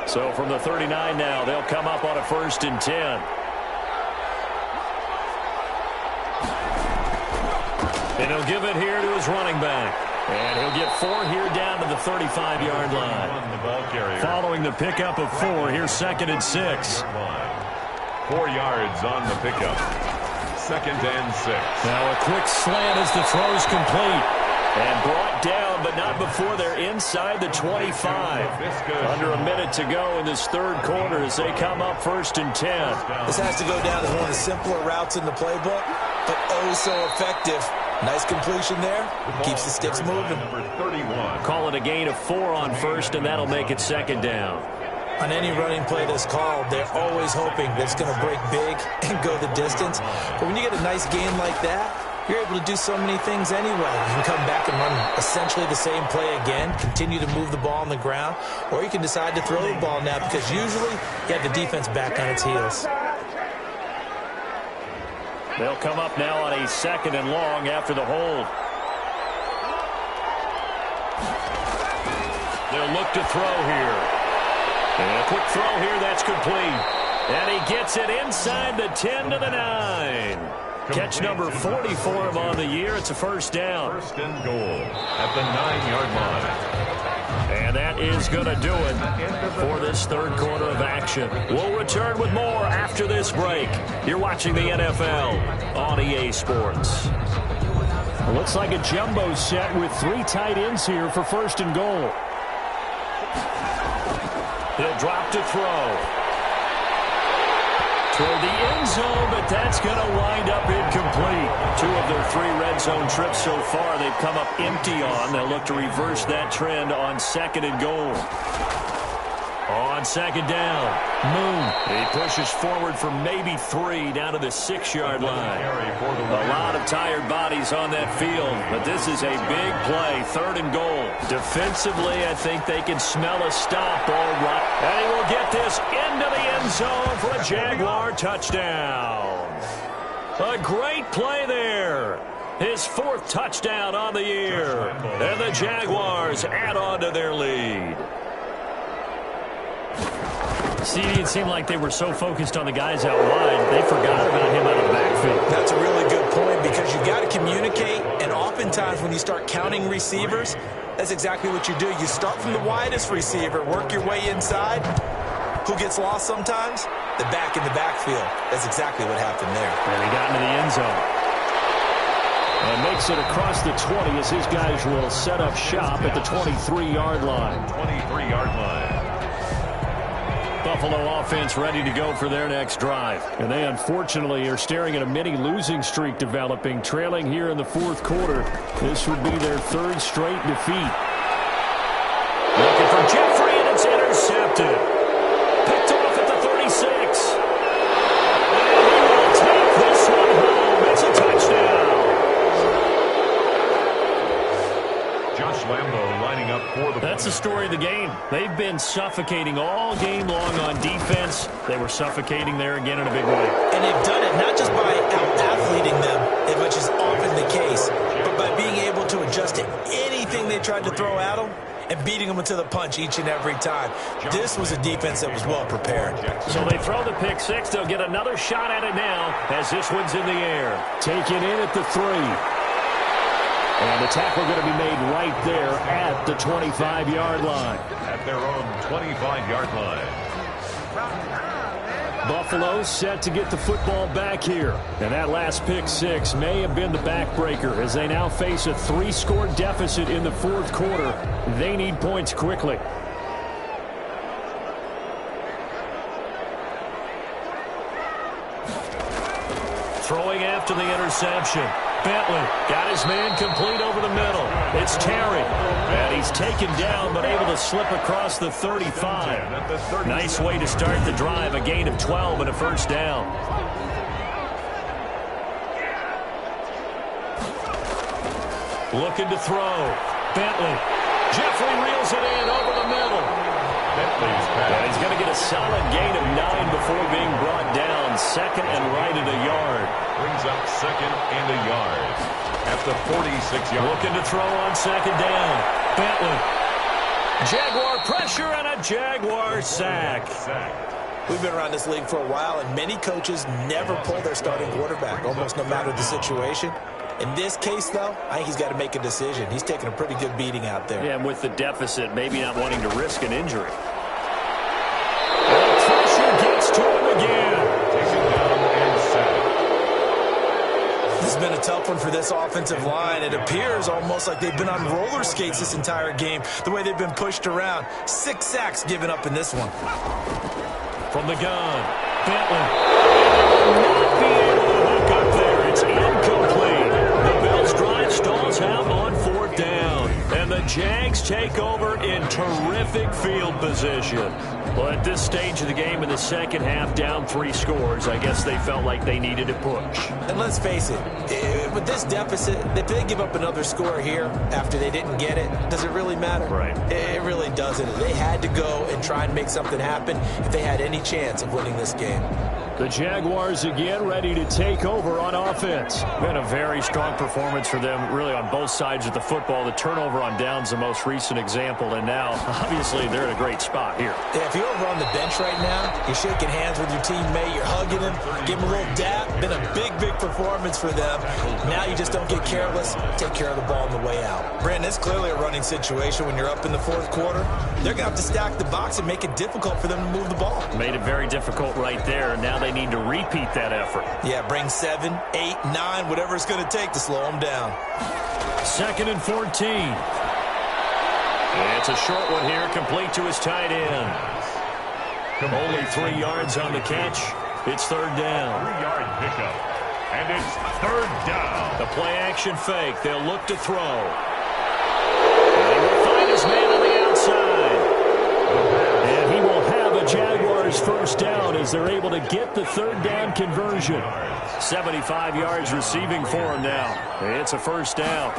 [SPEAKER 6] So from the 39 now, they'll come up on a 1st and 10. And he'll give it here to his running back. And he'll get 4 here down to the 35-yard line. Following the pickup of 4, here's 2nd and 6.
[SPEAKER 1] 4 yards on the pickup. 2nd and 6.
[SPEAKER 6] Now a quick slant as the throw's complete. And brought down, but not before they're inside the 25. Under a minute to go in this 3rd quarter as they come up 1st and 10.
[SPEAKER 3] This has to go down as one of the simpler routes in the playbook, but oh so effective. Nice completion there. Keeps the sticks moving.
[SPEAKER 1] Number 31.
[SPEAKER 6] Call it a gain of 4 on 1st, and that'll make it 2nd down.
[SPEAKER 3] On any running play that's called, they're always hoping that it's going to break big and go the distance. But when you get a nice gain like that, you're able to do so many things anyway. You can come back and run essentially the same play again, continue to move the ball on the ground, or you can decide to throw the ball now because usually you have the defense back on its heels.
[SPEAKER 6] They'll come up now on a 2nd and long after the hold. They'll look to throw here. And a quick throw here, that's complete. And he gets it inside the 10 to the 9. Catch number 40 for him on the year. It's a 1st down.
[SPEAKER 1] 1st and goal at the 9-yard line.
[SPEAKER 6] And that is going to do it for this 3rd quarter of action. We'll return with more after this break. You're watching the NFL on EA Sports. It looks like a jumbo set with 3 tight ends here for 1st and goal. He'll drop to throw. Toward the end zone, but that's going to wind up incomplete. 2 of their 3 red zone trips so far, they've come up empty on. They'll look to reverse that trend on 2nd and goal. On second down, Moon. He pushes forward for maybe 3 down to the 6-yard line. A lot of tired bodies on that field, but this is a big play, 3rd and goal. Defensively, I think they can smell a stop all right. And he will get this into the end zone for a Jaguar touchdown. A great play there. His 4th touchdown on the year. And the Jaguars add on to their lead.
[SPEAKER 2] CD, it seemed like they were so focused on the guys out wide, they forgot about him out of the backfield.
[SPEAKER 3] That's a really good point because you got to communicate, and oftentimes when you start counting receivers, that's exactly what you do. You start from the widest receiver, work your way inside. Who gets lost sometimes? The back in the backfield. That's exactly what happened there.
[SPEAKER 2] And he got into the end zone. And makes it across the 20 as his guys will set up shop at the 23-yard line.
[SPEAKER 1] 23-yard line.
[SPEAKER 2] Buffalo offense ready to go for their next drive. And they unfortunately are staring at a mini losing streak developing, trailing here in the 4th quarter. This would be their 3rd straight defeat.
[SPEAKER 6] Looking for Jeffrey, and it's intercepted. Picked off at the 36. And he will take this one home. It's a touchdown.
[SPEAKER 1] Josh Lambo lining up for the...
[SPEAKER 2] That's the story of the game. They've been suffocating all game long on defense. They were suffocating there again in a big way.
[SPEAKER 3] And they've done it not just by out-athleting them, which is often the case, but by being able to adjust to anything they tried to throw at them and beating them to the punch each and every time. This was a defense that was well prepared.
[SPEAKER 2] So they throw the pick 6. They'll get another shot at it now as this one's in the air. Taken in at the 3. And the tackle going to be made right there at the 25-yard line.
[SPEAKER 1] At their own 25-yard line.
[SPEAKER 2] Buffalo set to get the football back here. And that last pick 6 may have been the backbreaker as they now face a 3-score deficit in the 4th quarter. They need points quickly. Throwing after the interception. Bentley got his man complete over the middle. It's Terry. And he's taken down but able to slip across the 35. Nice way to start the drive. A gain of 12 and a 1st down. Looking to throw. Bentley. Jeffrey reels it in over the middle. And he's going to get a solid gain of 9 before being brought down. 2nd and right at a yard.
[SPEAKER 1] Brings up 2nd and a yard at the 46-yard.
[SPEAKER 2] Looking to throw on 2nd down. Bentley. Jaguar pressure and a Jaguar sack.
[SPEAKER 3] We've been around this league for a while, and many coaches never pull their starting quarterback, almost no matter the situation. In this case, though, I think he's got to make a decision. He's taking a pretty good beating out there.
[SPEAKER 2] Yeah, and with the deficit, maybe not wanting to risk an injury. And pressure gets to him again.
[SPEAKER 3] This has been a tough one for this offensive line. It appears almost like they've been on roller skates this entire game, the way they've been pushed around. 6 sacks given up in this one.
[SPEAKER 2] From the gun, Bentley. Not be able to hook up there. It's incomplete. The Bills' drive stalls out on 4th down. And the Jags take over in terrific field position. Well, at this stage of the game in the 2nd half, down 3 scores, I guess they felt like they needed a push.
[SPEAKER 3] And let's face it, with this deficit, if they give up another score here after they didn't get it, does it really matter?
[SPEAKER 2] Right.
[SPEAKER 3] It really doesn't. They had to go and try and make something happen if they had any chance of winning this game.
[SPEAKER 2] The Jaguars again ready to take over on offense. Been a very strong performance for them, really on both sides of the football. The turnover on downs the most recent example, and now, obviously, they're in a great spot here.
[SPEAKER 3] Yeah, if you're over on the bench right now, you're shaking hands with your teammate, you're hugging him, give him a little dap. Been a big, big performance for them. Now you just don't get careless, take care of the ball on the way out. Brandon, it's clearly a running situation when you're up in the 4th quarter. They're going to have to stack the box and make it difficult for them to move the ball.
[SPEAKER 2] Made it very difficult right there. Now they need to repeat that effort.
[SPEAKER 3] Yeah, bring 7, 8, 9, whatever it's going to take to slow them down.
[SPEAKER 2] 2nd and 14. It's a short one here, complete to his tight end. Only 3 yards on the catch. It's 3rd down.
[SPEAKER 1] 3-yard pickup. And it's 3rd down.
[SPEAKER 2] The play action fake. They'll look to throw. And he will find his man on the outside. And he will
[SPEAKER 6] as they're able to get the third down conversion. 75 yards receiving for him now. It's a first down.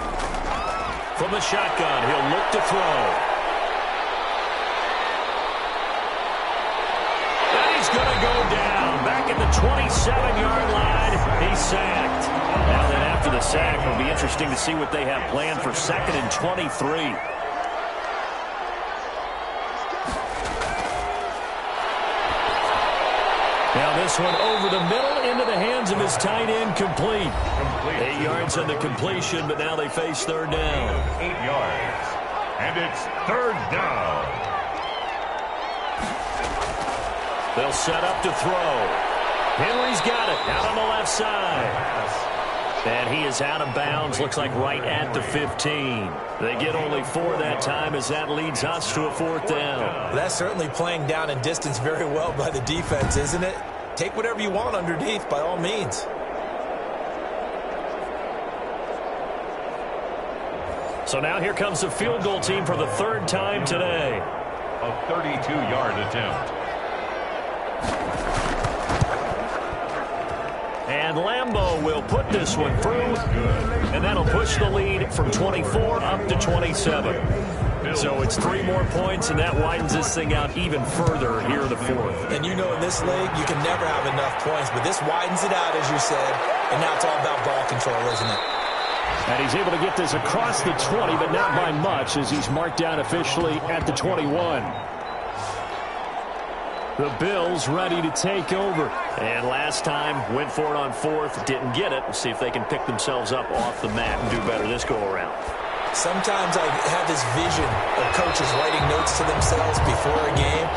[SPEAKER 6] From the shotgun, he'll look to throw. And he's going to go down. Back at the 27-yard line, he's sacked. Now then, after the sack, it'll be interesting to see what they have planned for 2nd and 23. Now this one over the middle into the hands of his tight end, complete. 8 yards on the completion, but now they face third down.
[SPEAKER 1] 8 yards. And it's third down.
[SPEAKER 6] They'll set up to throw. Henry's got it out on the left side. And he is out of bounds, looks like right at the 15. They get only 4 that time as that leads us to a fourth down.
[SPEAKER 3] That's certainly playing down in distance very well by the defense, isn't it? Take whatever you want underneath, by all means.
[SPEAKER 6] So now here comes the field goal team for the third time today.
[SPEAKER 1] A 32-yard attempt.
[SPEAKER 6] And Lambeau will put this one through, and that'll push the lead from 24 up to 27. So it's 3 more points, and that widens this thing out even further here in the fourth.
[SPEAKER 3] And you know in this league, you can never have enough points, but this widens it out, as you said, and now it's all about ball control, isn't it?
[SPEAKER 6] And he's able to get this across the 20, but not by much, as he's marked down officially at the 21. The Bills ready to take over. And last time, went for it on fourth, didn't get it. We'll see if they can pick themselves up off the mat and do better this go-around.
[SPEAKER 3] Sometimes I have this vision of coaches writing notes to themselves before a game.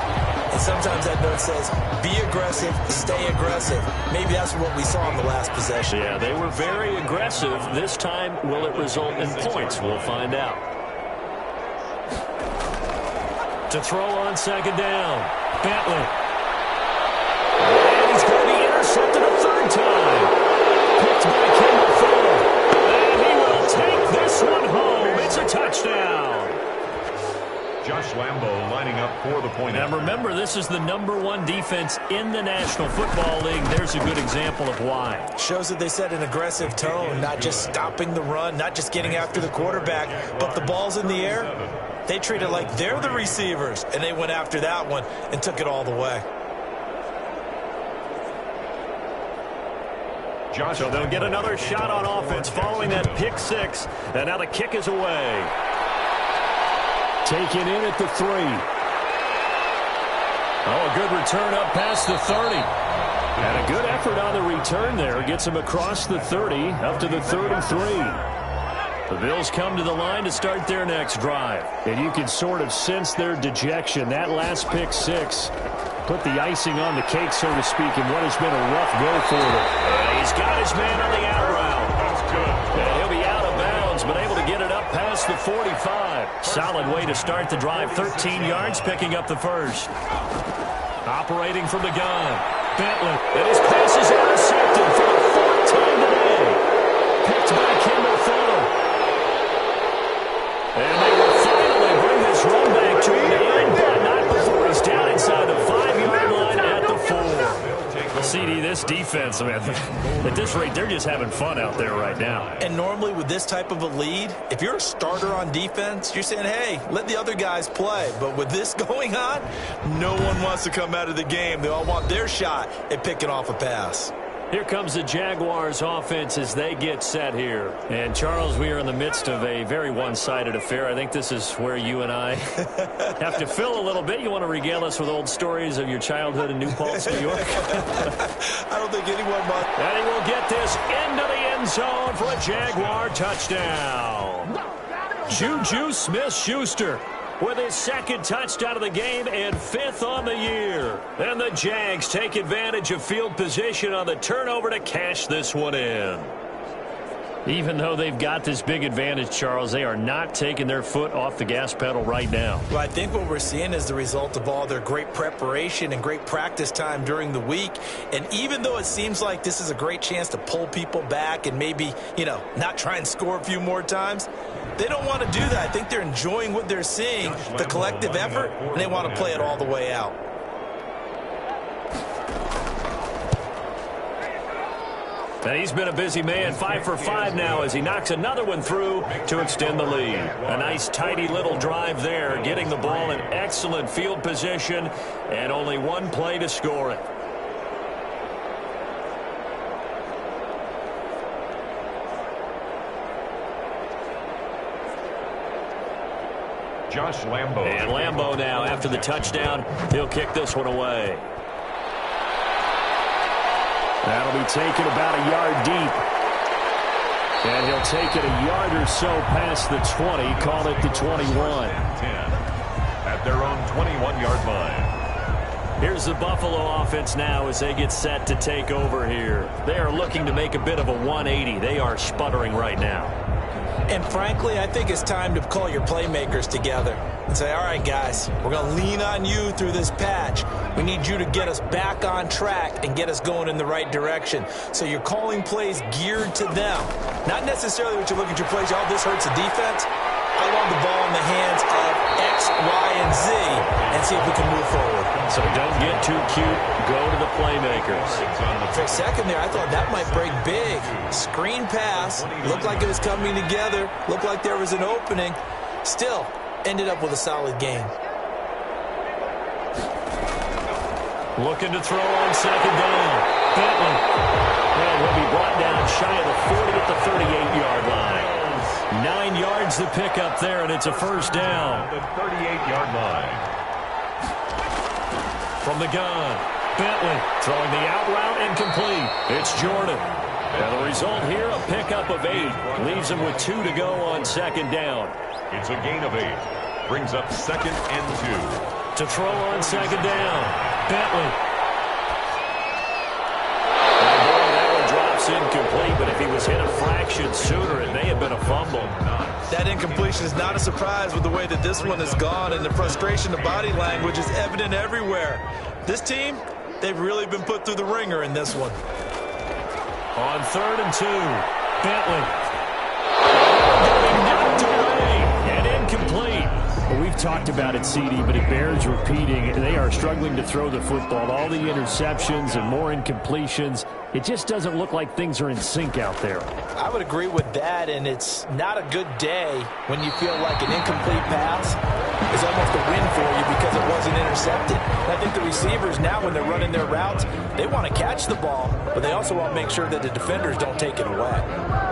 [SPEAKER 3] And sometimes that note says, be aggressive, stay aggressive. Maybe that's what we saw in the last possession.
[SPEAKER 6] Yeah, they were very aggressive. This time, will it result in points? We'll find out. To throw on second down, Bentley. And he's going to be intercepted a third time. Picked by Kendall Fuller. And he will take this one home. It's a touchdown.
[SPEAKER 1] Josh Lambeau lining up for the point.
[SPEAKER 6] Now remember, this is the #1 defense in the National Football League. There's a good example of why.
[SPEAKER 3] Shows that they set an aggressive tone, not just stopping the run, not just getting after the quarterback, but the ball's in the air. They treat it like they're the receivers, and they went after that one and took it all the way.
[SPEAKER 6] So they'll get another shot on offense following that pick six. And now the kick is away. Taken in at the 3. Oh, a good return up past the 30. And a good effort on the return there. Gets him across the 30 up to the 33. The Bills come to the line to start their next drive. And you can sort of sense their dejection. That last pick six put the icing on the cake, so to speak, in what has been a rough go for them. He's got his man on the out route.
[SPEAKER 1] That's good.
[SPEAKER 6] And he'll be out of bounds, but able to get it up past the 45. Solid way to start the drive. 13 yards, picking up the first. Operating from the gun. Bentley. And his pass is intercepted for the 4th time today. Picked by Kendall Fuller. And they will finally bring this run back to an end, but not before he's down inside the 5-yard line at the 4. Well, CD, this defense, man, at this rate, they're just having fun out there right now.
[SPEAKER 3] And normally with this type of a lead, if you're a starter on defense, you're saying, hey, let the other guys play. But with this going on, no one wants to come out of the game. They all want their shot at picking off a pass.
[SPEAKER 6] Here comes the Jaguars offense as they get set here. And, Charles, we are in the midst of a very one-sided affair. I think this is where you and I have to fill a little bit. You want to regale us with old stories of your childhood in New Paltz, New York?
[SPEAKER 3] I don't think anyone wants.
[SPEAKER 6] And he will get this into the end zone for a Jaguar touchdown. Juju Smith-Schuster with his 2nd touchdown of the game and 5th on the year. And the Jags take advantage of field position on the turnover to cash this one in. Even though they've got this big advantage, Charles, they are not taking their foot off the gas pedal right now.
[SPEAKER 3] Well, I think what we're seeing is the result of all their great preparation and great practice time during the week. And even though it seems like this is a great chance to pull people back and maybe, not try and score a few more times, they don't want to do that. I think they're enjoying what they're seeing, the collective effort, and they want to play it all the way out.
[SPEAKER 6] And he's been a busy man, 5 for 5 now as he knocks another one through to extend the lead. A nice, tidy little drive there, getting the ball in excellent field position, and only one play to score it.
[SPEAKER 1] Josh Lambo.
[SPEAKER 6] And Lambo now, after the touchdown, he'll kick this one away. That'll be taken about a yard deep. And he'll take it a yard or so past the 20, call it the 21.
[SPEAKER 1] 10 at their own 21-yard line.
[SPEAKER 6] Here's the Buffalo offense now as they get set to take over here. They are looking to make a bit of a 180. They are sputtering right now.
[SPEAKER 3] And frankly, I think it's time to call your playmakers together and say, all right, guys, we're going to lean on you through this patch. We need you to get us back on track and get us going in the right direction. So you're calling plays geared to them. Not necessarily what you look at your plays, oh, this hurts the defense. I want the ball in the hands of X, Y, and Z and see if we can move forward.
[SPEAKER 6] So don't get too cute. Go to the playmakers.
[SPEAKER 3] For a second there, I thought that might break big. Screen pass. Looked like it was coming together. Looked like there was an opening. Still, ended up with a solid game.
[SPEAKER 6] Looking to throw on second down. Bentley. And he'll be brought down shy of the 40 at the 38-yard line. 9 yards to pick up there, and it's a first down.
[SPEAKER 1] The 38-yard line.
[SPEAKER 6] From the gun, Bentley throwing the out route incomplete. It's Jordan. And the result here, a pickup of 8. Leaves him with 2 to go on second down.
[SPEAKER 1] It's a gain of 8. Brings up 2nd and 2.
[SPEAKER 6] To throw on second down, Bentley. Incomplete, but if he was hit a fraction sooner, it may have been a fumble.
[SPEAKER 4] That incompletion is not a surprise with the way that this one has gone, and the frustration, the body language is evident everywhere. This team, they've really been put through the ringer in this one.
[SPEAKER 6] On 3rd and 2, Bentley. Knocked away and incomplete. Well, we've talked about it, CD, but it bears repeating. They are struggling to throw the football. All the interceptions and more incompletions. It just doesn't look like things are in sync out there.
[SPEAKER 3] I would agree with that, and it's not a good day when you feel like an incomplete pass is almost a win for you because it wasn't intercepted. And I think the receivers now, when they're running their routes, they want to catch the ball, but they also want to make sure that the defenders don't take it away.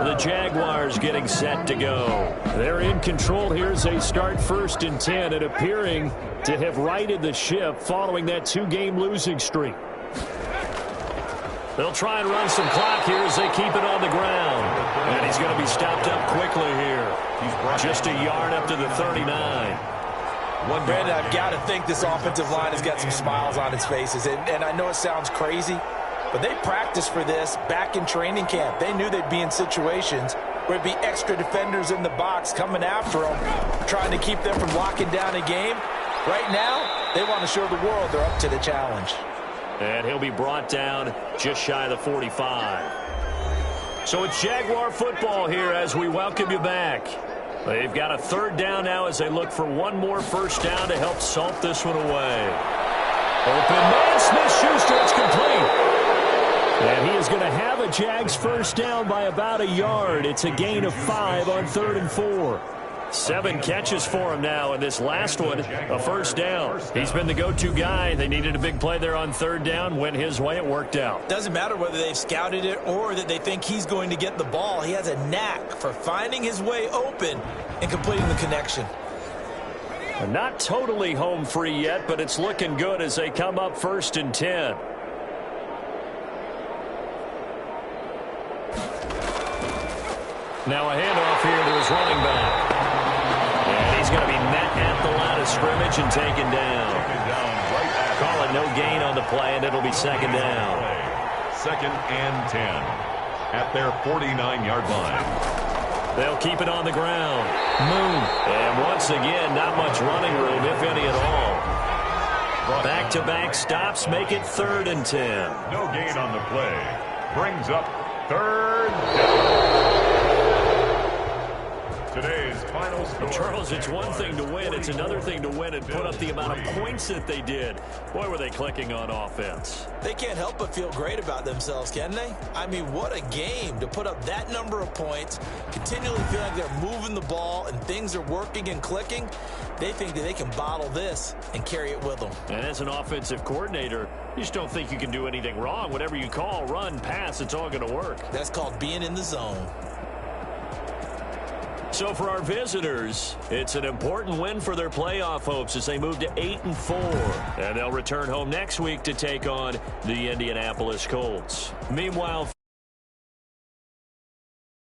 [SPEAKER 6] The Jaguars getting set to go. They're in control here as they start 1st and 10 and appearing to have righted the ship following that 2-game losing streak. They'll try and run some clock here as they keep it on the ground. And he's going to be stopped up quickly here. Just a yard up to the 39.
[SPEAKER 3] Brandon, I've got to think this offensive line has got some smiles on its faces. And I know it sounds crazy, but they practiced for this back in training camp. They knew they'd be in situations where it'd be extra defenders in the box coming after them, trying to keep them from locking down a game. Right now, they want to show the world they're up to the challenge.
[SPEAKER 6] And he'll be brought down just shy of the 45. So it's Jaguar football here as we welcome you back. They've got a 3rd down now as they look for one more first down to help salt this one away. Open man, Smith-Schuster, it's complete. And he is going to have a Jags first down by about a yard. It's a gain of 5 on 3rd and 4. 7 catches for him now, and this last one, a first down. He's been the go-to guy. They needed a big play there on 3rd down. Went his way. It worked out.
[SPEAKER 3] Doesn't matter whether they've scouted it or that they think he's going to get the ball. He has a knack for finding his way open and completing the connection.
[SPEAKER 6] Not totally home free yet, but it's looking good as they come up 1st and 10. Now a handoff here to his running back. And he's going to be met at the line of scrimmage and taken down. Call it no gain on the play, and it'll be 2nd down.
[SPEAKER 1] 2nd and 10 at their 49-yard line.
[SPEAKER 6] They'll keep it on the ground. Moon. And once again, not much running room, if any at all. Back-to-back stops make it 3rd and 10.
[SPEAKER 1] No gain on the play. Brings up 3rd down. Today's final score.
[SPEAKER 6] Charles, it's one thing to win. It's another thing to win and put up the amount of points that they did. Boy, were they clicking on offense.
[SPEAKER 3] They can't help but feel great about themselves, can they? I mean, what a game to put up that number of points, continually feel like they're moving the ball and things are working and clicking. They think that they can bottle this and carry it with them.
[SPEAKER 6] And as an offensive coordinator, you just don't think you can do anything wrong. Whatever you call, run, pass, it's all going to work.
[SPEAKER 3] That's called being in the zone.
[SPEAKER 6] So for our visitors, it's an important win for their playoff hopes as they move to 8-4. And they'll return home next week to take on the Indianapolis Colts. Meanwhile,